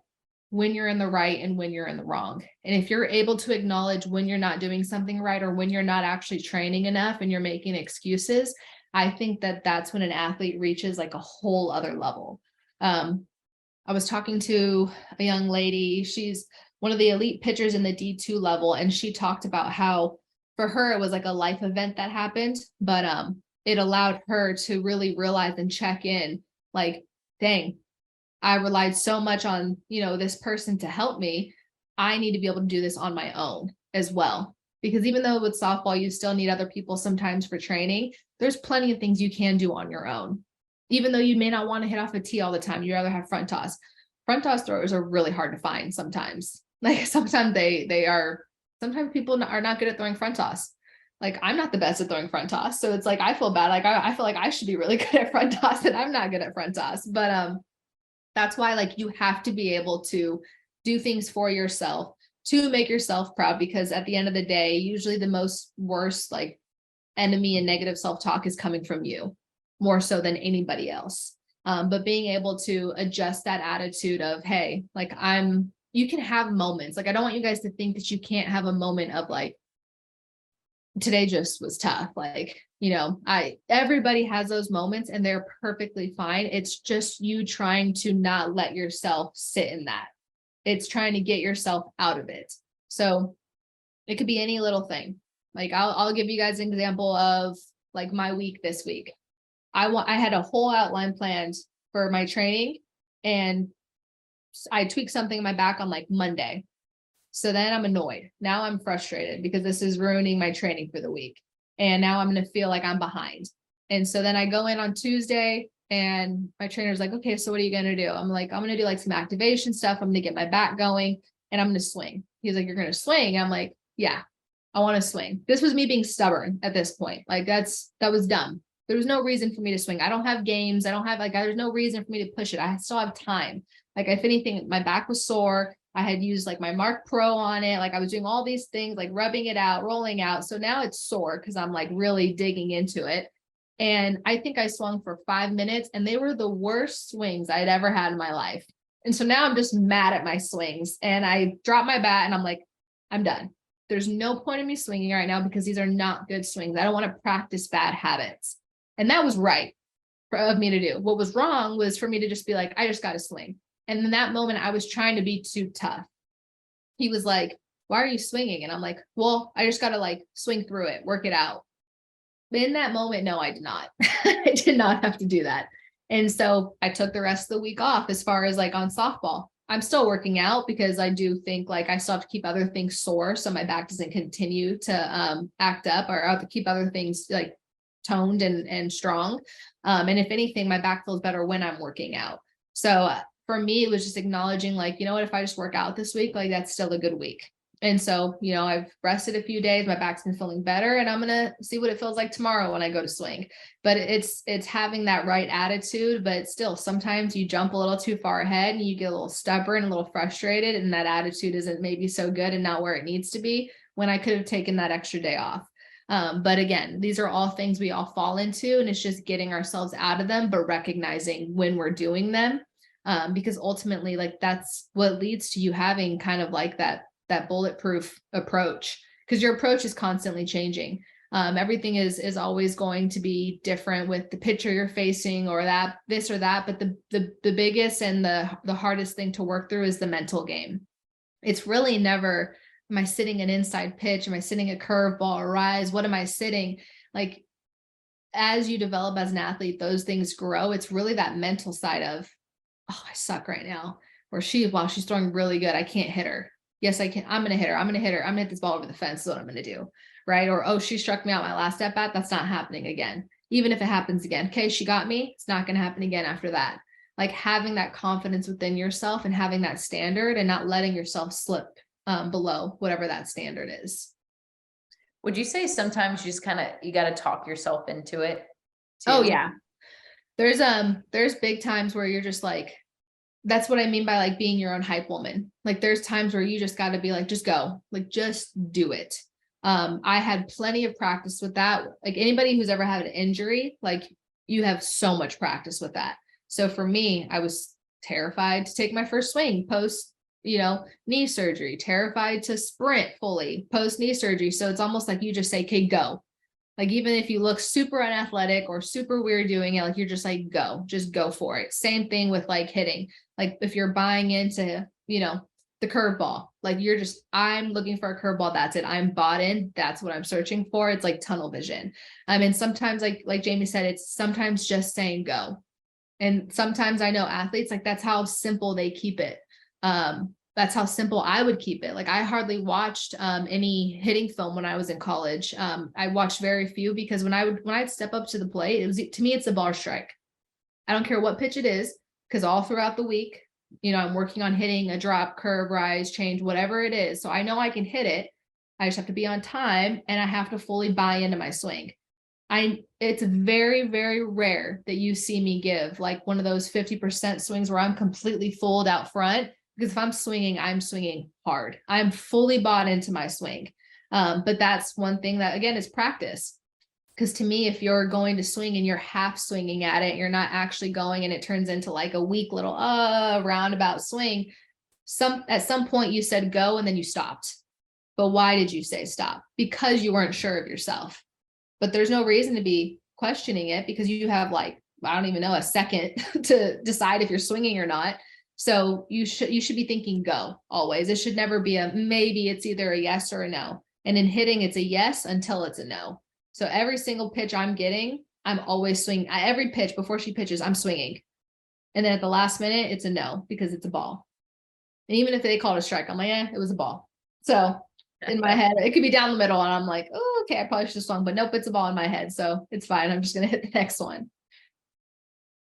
when you're in the right and when you're in the wrong. And if you're able to acknowledge when you're not doing something right or when you're not actually training enough and you're making excuses, I think that that's when an athlete reaches like a whole other level. I was talking to a young lady. She's one of the elite pitchers in the D2 level. And she talked about how for her, it was like a life event that happened, but it allowed her to really realize and check in like, dang, I relied so much on, this person to help me. I need to be able to do this on my own as well. Because even though with softball, you still need other people sometimes for training, there's plenty of things you can do on your own. Even though you may not want to hit off a tee all the time, you'd rather have front toss. Front toss throwers are really hard to find sometimes. Like sometimes sometimes people are not good at throwing front toss. Like I'm not the best at throwing front toss. So it's like, I feel bad. Like I feel like I should be really good at front toss and I'm not good at front toss. But that's why like you have to be able to do things for yourself to make yourself proud, because at the end of the day, usually the most worst like enemy and negative self-talk is coming from you more so than anybody else. But being able to adjust that attitude of, hey, like you can have moments. Like, I don't want you guys to think that you can't have a moment of like, today just was tough. Like, everybody has those moments and they're perfectly fine. It's just you trying to not let yourself sit in that. It's trying to get yourself out of it. So it could be any little thing. Like I'll give you guys an example of like my week this week. I had a whole outline planned for my training and I tweaked something in my back on like Monday. So then I'm annoyed. Now I'm frustrated because this is ruining my training for the week. And now I'm going to feel like I'm behind. And so then I go in on Tuesday and my trainer's like, okay, so what are you going to do? I'm like, I'm going to do like some activation stuff. I'm going to get my back going and I'm going to swing. He's like, you're going to swing. And I'm like, yeah, I want to swing. This was me being stubborn at this point. Like that was dumb. There was no reason for me to swing. I don't have games. There's no reason for me to push it. I still have time. Like if anything, my back was sore. I had used like my Mark Pro on it. Like I was doing all these things, like rubbing it out, rolling out. So now it's sore because I'm like really digging into it. And I think I swung for 5 minutes and they were the worst swings I'd ever had in my life. And so now I'm just mad at my swings and I drop my bat and I'm like, I'm done. There's no point in me swinging right now because these are not good swings. I don't want to practice bad habits. And that was right of me to do. What was wrong was for me to just be like, I just got to swing. And in that moment, I was trying to be too tough. He was like, why are you swinging? And I'm like, well, I just got to like swing through it, work it out. in that moment, no, I did not. I did not have to do that. And so I took the rest of the week off as far as like on softball. I'm still working out because I do think like I still have to keep other things sore so my back doesn't continue to act up, or I have to keep other things like toned and strong. And if anything, my back feels better when I'm working out. So for me, it was just acknowledging like, you know what, if I just work out this week, like that's still a good week. And so, you know, I've rested a few days, my back's been feeling better, and I'm going to see what it feels like tomorrow when I go to swing. But it's having that right attitude, but still sometimes you jump a little too far ahead and you get a little stubborn, a little frustrated, and that attitude isn't maybe so good and not where it needs to be, when I could have taken that extra day off. But again, these are all things we all fall into, and it's just getting ourselves out of them, but recognizing when we're doing them. Because ultimately, like that's what leads to you having kind of like that bulletproof approach, because your approach is constantly changing. Everything is always going to be different with the pitcher you're facing, or that this or that. But the biggest and the hardest thing to work through is the mental game. It's really never, am I sitting an inside pitch? Am I sitting a curveball or rise? What am I sitting? Like, as you develop as an athlete, those things grow. It's really that mental side of, oh, I suck right now. Or wow, she's throwing really good, I can't hit her. Yes, I can. I'm going to hit her. I'm going to hit her. I'm going to hit this ball over the fence. Is what I'm going to do. Right. Or, oh, she struck me out my last at bat. That's not happening again. Even if it happens again. Okay. She got me. It's not going to happen again after that. Like having that confidence within yourself and having that standard and not letting yourself slip below whatever that standard is. Would you say sometimes you just you got to talk yourself into it too? Oh yeah. There's big times where you're just like, that's what I mean by like being your own hype woman. Like there's times where you just got to be like, just go, like, just do it. I had plenty of practice with that. Like anybody who's ever had an injury, like you have so much practice with that. So for me, I was terrified to take my first swing post, knee surgery, terrified to sprint fully post knee surgery. So it's almost like you just say, okay, go. Like, even if you look super unathletic or super weird doing it, like you're just like, just go for it. Same thing with like hitting. Like if you're buying into, the curveball, like I'm looking for a curveball. That's it. I'm bought in. That's what I'm searching for. It's like tunnel vision. And sometimes like Jamie said, it's sometimes just saying go. And sometimes I know athletes, like that's how simple they keep it. That's how simple I would keep it. Like I hardly watched any hitting film when I was in college. I watched very few because when I'd step up to the plate, to me, it's a bar strike. I don't care what pitch it is, because all throughout the week, I'm working on hitting a drop, curve, rise, change, whatever it is. So I know I can hit it. I just have to be on time and I have to fully buy into my swing. It's very, very rare that you see me give like one of those 50% swings where I'm completely fooled out front. Because if I'm swinging hard. I'm fully bought into my swing. But that's one thing that, again, is practice. Because to me, if you're going to swing and you're half swinging at it, you're not actually going, and it turns into like a weak little roundabout swing. At some point you said go and then you stopped. But why did you say stop? Because you weren't sure of yourself. But there's no reason to be questioning it, because you have like, I don't even know, a second to decide if you're swinging or not. So you should be thinking go always. It should never be a maybe. It's either a yes or a no. And in hitting, it's a yes until it's a no. So every single pitch I'm getting, I'm always swinging. Every pitch before she pitches, I'm swinging. And then at the last minute, it's a no because it's a ball. And even if they called a strike, I'm like, it was a ball. So in my head, it could be down the middle and I'm like, oh, okay, I probably should have swung, but nope, it's a ball in my head. So it's fine. I'm just going to hit the next one.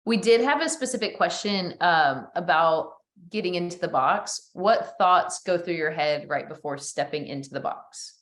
We did have a specific question about getting into the box. What thoughts go through your head right before stepping into the box?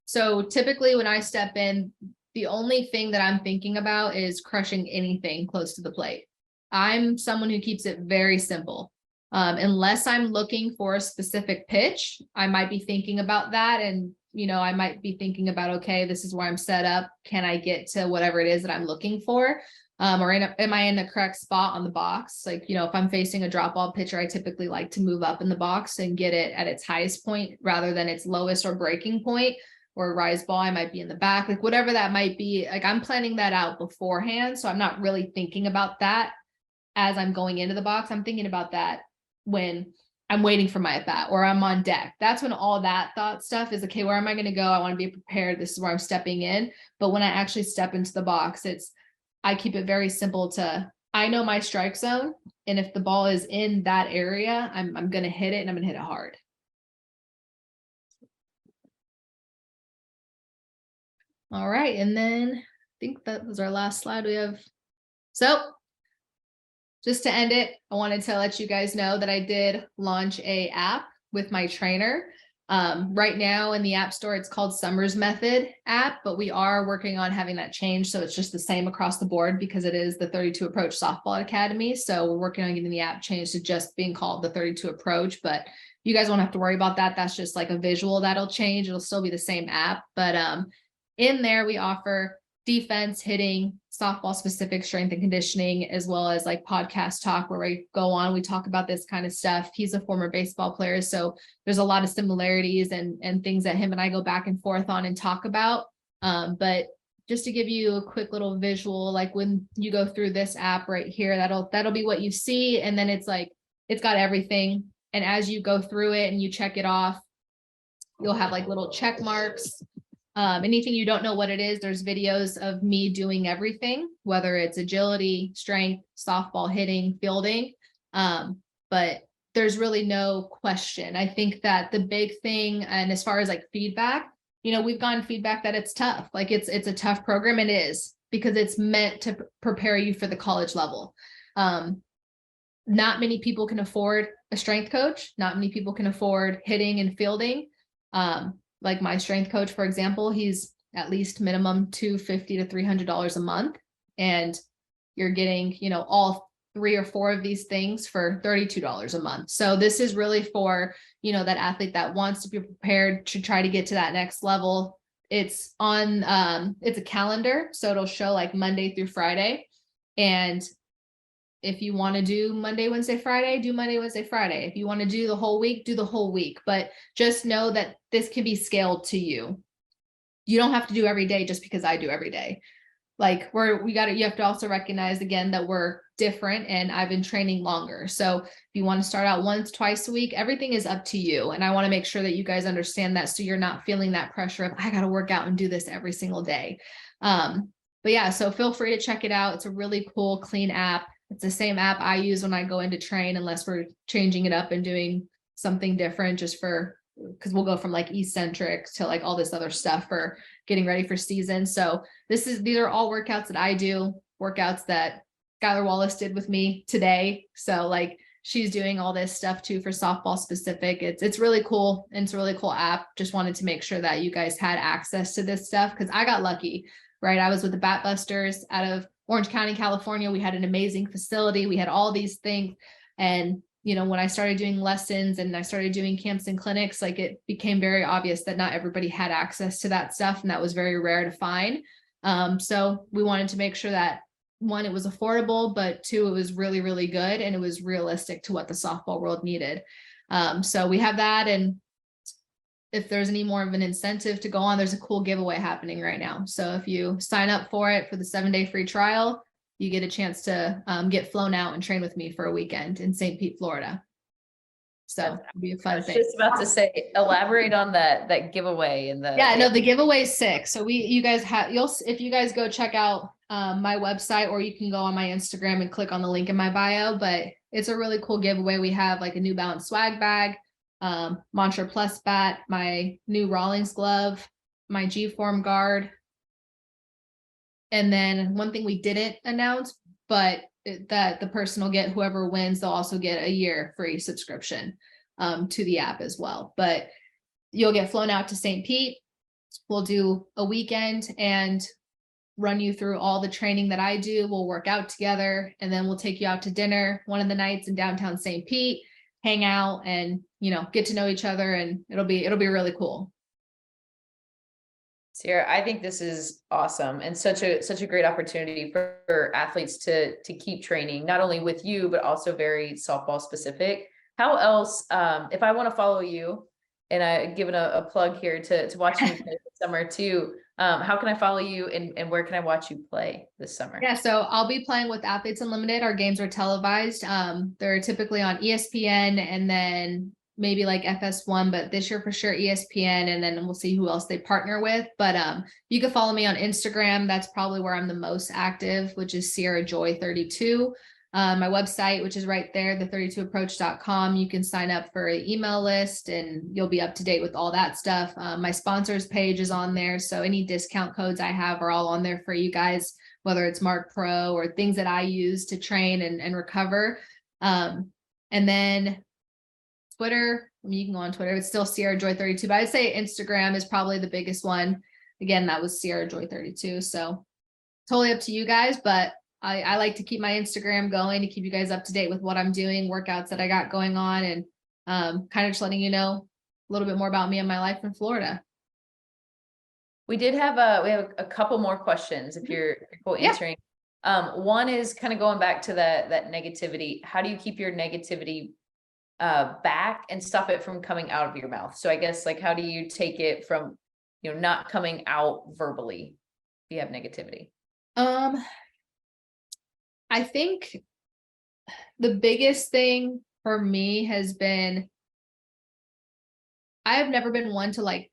So typically when I step in, the only thing that I'm thinking about is crushing anything close to the plate. I'm someone who keeps it very simple. Unless I'm looking for a specific pitch, I might be thinking about that. And, I might be thinking about, okay, this is where I'm set up. Can I get to whatever it is that I'm looking for? Or am I in the correct spot on the box? Like, if I'm facing a drop ball pitcher, I typically like to move up in the box and get it at its highest point rather than its lowest or breaking point. Or rise ball, I might be in the back, like whatever that might be. Like I'm planning that out beforehand. So I'm not really thinking about that as I'm going into the box. I'm thinking about that when I'm waiting for my at bat, or I'm on deck. That's when all that thought stuff is, okay, where am I going to go? I want to be prepared. This is where I'm stepping in. But when I actually step into the box, I keep it very simple to, I know my strike zone. And if the ball is in that area, I'm going to hit it, and I'm going to hit it hard. All right. And then I think that was our last slide we have. So just to end it, I wanted to let you guys know that I did launch a app with my trainer. Right now in the App Store, it's called Summer's Method app, but we are working on having that change. So it's just the same across the board, because it is the 32 Approach Softball Academy. So we're working on getting the app changed to just being called the 32 Approach, but you guys won't have to worry about that. That's just like a visual that'll change. It'll still be the same app, but in there we offer defense, hitting, softball specific strength and conditioning, as well as like podcast talk where we go on, we talk about this kind of stuff. He's a former baseball player, so there's a lot of similarities and things that him and I go back and forth on and talk about. But just to give you a quick little visual, like when you go through this app right here, that'll be what you see. And then it's like, it's got everything. And as you go through it and you check it off, you'll have like little check marks. Anything you don't know what it is, there's videos of me doing everything, whether it's agility, strength, softball, hitting, fielding. But there's really no question. I think that the big thing, and as far as like feedback, we've gotten feedback that it's tough. Like it's a tough program. It is, because it's meant to prepare you for the college level. Not many people can afford a strength coach. Not many people can afford hitting and fielding. Like my strength coach, for example, he's at least minimum $250 to $300 a month. And you're getting, all 3 or 4 of these things for $32 a month. So this is really for, that athlete that wants to be prepared to try to get to that next level. It's on, it's a calendar. So it'll show like Monday through Friday. And if you want to do Monday, Wednesday, Friday, do Monday, Wednesday, Friday. If you want to do the whole week, do the whole week. But just know that this can be scaled to you. You don't have to do every day just because I do every day. Like you have to also recognize again that we're different, and I've been training longer. So if you want to start out once, twice a week, everything is up to you. And I want to make sure that you guys understand that, so you're not feeling that pressure of, I got to work out and do this every single day. But yeah, so feel free to check it out. It's a really cool, clean app. It's the same app I use when I go in to train, unless we're changing it up and doing something different because we'll go from like eccentric to like all this other stuff for getting ready for season. So these are all workouts that I do, workouts that Skylar Wallace did with me today. So like she's doing all this stuff too for softball specific. It's really cool. And it's a really cool app. Just wanted to make sure that you guys had access to this stuff, because I got lucky, right? I was with the Bat Busters out of Orange County, California. We had an amazing facility. We had all these things. And, when I started doing lessons and I started doing camps and clinics, like it became very obvious that not everybody had access to that stuff. And that was very rare to find. So we wanted to make sure that 1, it was affordable, but 2, it was really, really good. And it was realistic to what the softball world needed. So we have that. And if there's any more of an incentive to go on, there's a cool giveaway happening right now. So if you sign up for it for the 7-day free trial, you get a chance to get flown out and train with me for a weekend in St. Pete, Florida. So it'll be a fun thing. Just about to say, elaborate on that giveaway and the giveaway is sick. So if you guys go check out my website, or you can go on my Instagram and click on the link in my bio, but it's a really cool giveaway. We have like a New Balance swag bag, Mantra Plus bat, my new Rawlings glove, my G-Form guard. And then one thing we didn't announce, but that the person will get, whoever wins, they'll also get a year free subscription to the app as well. But you'll get flown out to St. Pete. We'll do a weekend and run you through all the training that I do. We'll work out together, and then we'll take you out to dinner one of the nights in downtown St. Pete, hang out and, get to know each other, and it'll be really cool. Sierra, I think this is awesome and such a great opportunity for athletes to keep training, not only with you, but also very softball specific. How else, if I want to follow you, and I given a plug here to watch you this summer too, How can I follow you, and where can I watch you play this summer? Yeah, so I'll be playing with Athletes Unlimited. Our games are televised. They're typically on ESPN and then maybe like FS1, but this year for sure ESPN, and then we'll see who else they partner with. But you can follow me on Instagram. That's probably where I'm the most active, which is Sierra Joy 32. My website, which is right there, the32approach.com. You can sign up for an email list and you'll be up to date with all that stuff. My sponsors page is on there. So any discount codes I have are all on there for you guys, whether it's Mark Pro or things that I use to train and recover. And then Twitter, I mean, you can go on Twitter. It's still Sierra Joy 32, but I'd say Instagram is probably the biggest one. Again, that was Sierra Joy 32. So totally up to you guys, but I like to keep my Instagram going to keep you guys up to date with what I'm doing, workouts that I got going on, and kind of just letting you know a little bit more about me and my life in Florida. We have a couple more questions if you're cool answering. One is kind of going back to that negativity. How do you keep your negativity back and stop it from coming out of your mouth? So I guess, like, how do you take it from, not coming out verbally if you have negativity? I think the biggest thing for me has been, I have never been one to like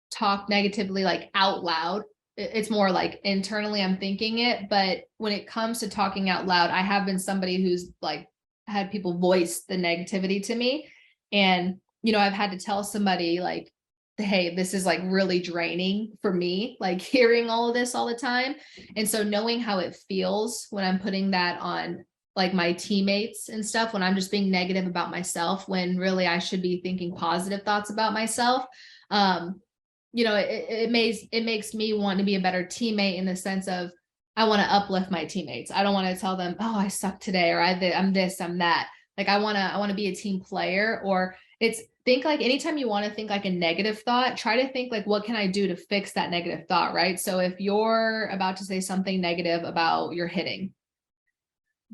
talk negatively, like out loud. It's more like internally I'm thinking it, but when it comes to talking out loud, I have been somebody who's like had people voice the negativity to me. And, I've had to tell somebody like, hey, this is like really draining for me, like hearing all of this all the time. And so knowing how it feels when I'm putting that on like my teammates and stuff, when I'm just being negative about myself, when really I should be thinking positive thoughts about myself. It makes me want to be a better teammate in the sense of, I want to uplift my teammates. I don't want to tell them, oh, I suck today, or I'm this, I'm that. Like I want to be a team player. Or think like anytime you want to think like a negative thought, try to think like, what can I do to fix that negative thought, right? So if you're about to say something negative about your hitting,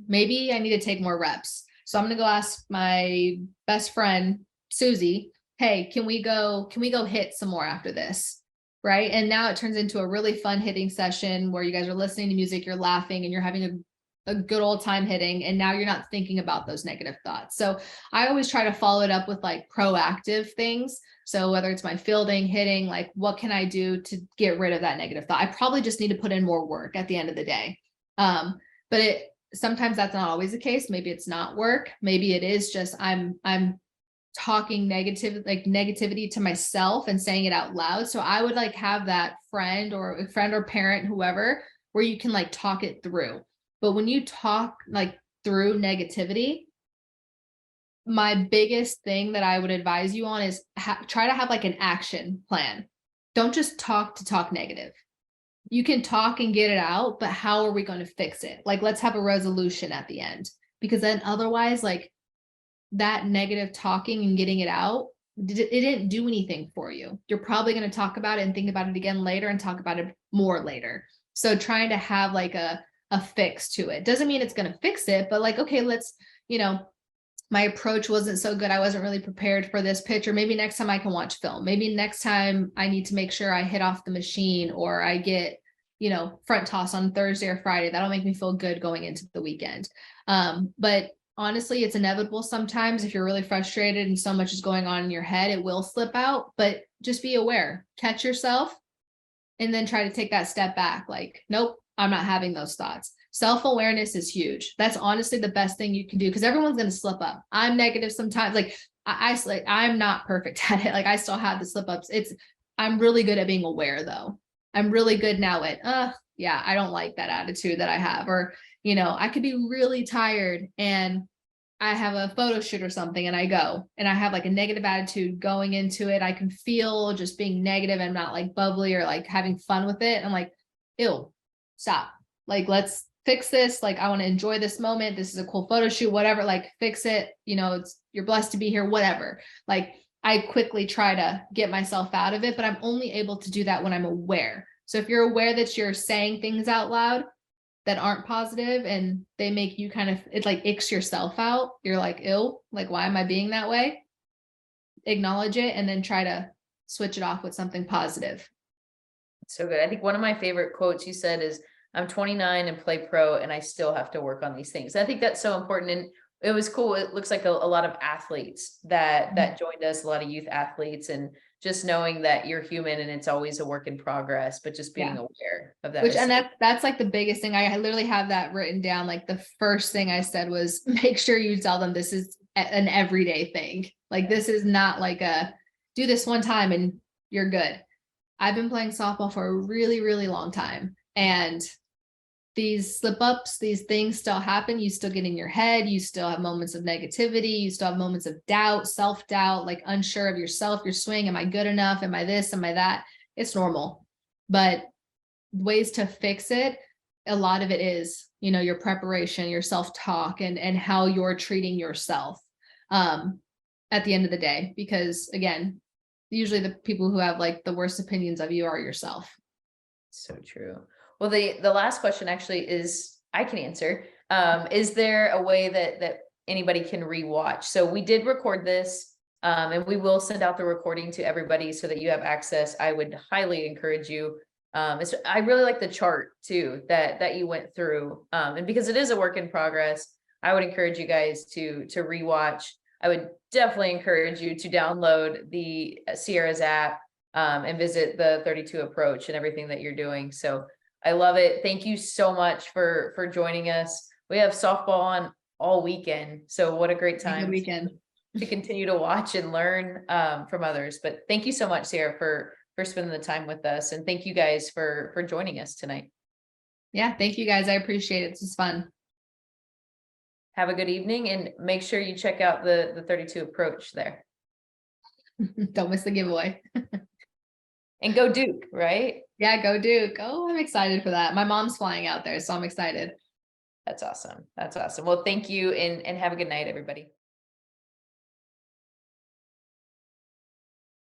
maybe I need to take more reps. So I'm going to go ask my best friend, Susie, hey, can we go hit some more after this? Right. And now it turns into a really fun hitting session where you guys are listening to music, you're laughing, and you're having a good old time hitting. And now you're not thinking about those negative thoughts. So I always try to follow it up with like proactive things. So whether it's my fielding, hitting, like what can I do to get rid of that negative thought? I probably just need to put in more work at the end of the day. But sometimes that's not always the case. Maybe it's not work. Maybe it is just I'm talking negativity to myself and saying it out loud. So I would like have that friend or parent, whoever, where you can like talk it through. But when you talk like through negativity, my biggest thing that I would advise you on is try to have like an action plan. Don't just talk to talk negative. You can talk and get it out, but how are we going to fix it? Like, let's have a resolution at the end, because then otherwise, like, that negative talking and getting it out, it didn't do anything for you. You're probably going to talk about it and think about it again later and talk about it more later. So trying to have like a fix to it doesn't mean it's going to fix it, but like, okay, let's, my approach wasn't so good. I wasn't really prepared for this pitch, or maybe next time I can watch film. Maybe next time I need to make sure I hit off the machine, or I get, front toss on Thursday or Friday. That'll make me feel good going into the weekend. But honestly, it's inevitable sometimes. If you're really frustrated and so much is going on in your head, it will slip out, but just be aware, catch yourself, and then try to take that step back. Like, nope, I'm not having those thoughts. Self-awareness is huge. That's honestly the best thing you can do, because everyone's going to slip up. I'm negative sometimes. Like I'm not perfect at it. Like I still have the slip ups. I'm really good at being aware though. I'm really good now at, yeah, I don't like that attitude that I have, or, I could be really tired and I have a photo shoot or something and I go and I have like a negative attitude going into it. I can feel just being negative and not like bubbly or like having fun with it. I'm like, ew, stop. Like, let's fix this. Like, I want to enjoy this moment. This is a cool photo shoot, whatever, like fix it. You're blessed to be here, whatever. Like, I quickly try to get myself out of it, but I'm only able to do that when I'm aware. So if you're aware that you're saying things out loud that aren't positive and they make you it like icks yourself out, you're like, ew, like, why am I being that way? Acknowledge it and then try to switch it off with something positive. So good. I think one of my favorite quotes you said is, I'm 29 and play pro and I still have to work on these things. I think that's so important. And it was cool. It looks like a lot of athletes that joined us, a lot of youth athletes, and just knowing that you're human and it's always a work in progress, but just being Yeah. aware of that. Which, and that's like the biggest thing. I literally have that written down. Like the first thing I said was, make sure you tell them this is an everyday thing. Like this is not like a do this one time and you're good. I've been playing softball for a really, really long time. And these slip ups, these things still happen. You still get in your head. You still have moments of negativity. You still have moments of doubt, self-doubt, like unsure of yourself, your swing. Am I good enough? Am I this? Am I that? It's normal. But ways to fix it, a lot of it is, you know, your preparation, your self-talk, and how you're treating yourself at the end of the day. Because again, usually the people who have like the worst opinions of you are yourself. So true. Well, the last question actually is I can answer. Is there a way that anybody can rewatch? So we did record this, and we will send out the recording to everybody so that you have access. I would highly encourage you. I really like the chart too that you went through, and because it is a work in progress, I would encourage you guys to rewatch. I would definitely encourage you to download the Sierra's app, and visit the 32 approach and everything that you're doing. So I love it. Thank you so much for joining us. We have softball on all weekend. So what a great Have a time good weekend. to continue to watch and learn from others. But thank you so much, Sierra, for spending the time with us. And thank you guys for joining us tonight. Yeah, thank you guys. I appreciate it. This is fun. Have a good evening and make sure you check out the 32 approach there. Don't miss the giveaway. And go Duke, right? Yeah, go Duke. Oh, I'm excited for that. My mom's flying out there, so I'm excited. That's awesome. That's awesome. Well, thank you and have a good night, everybody.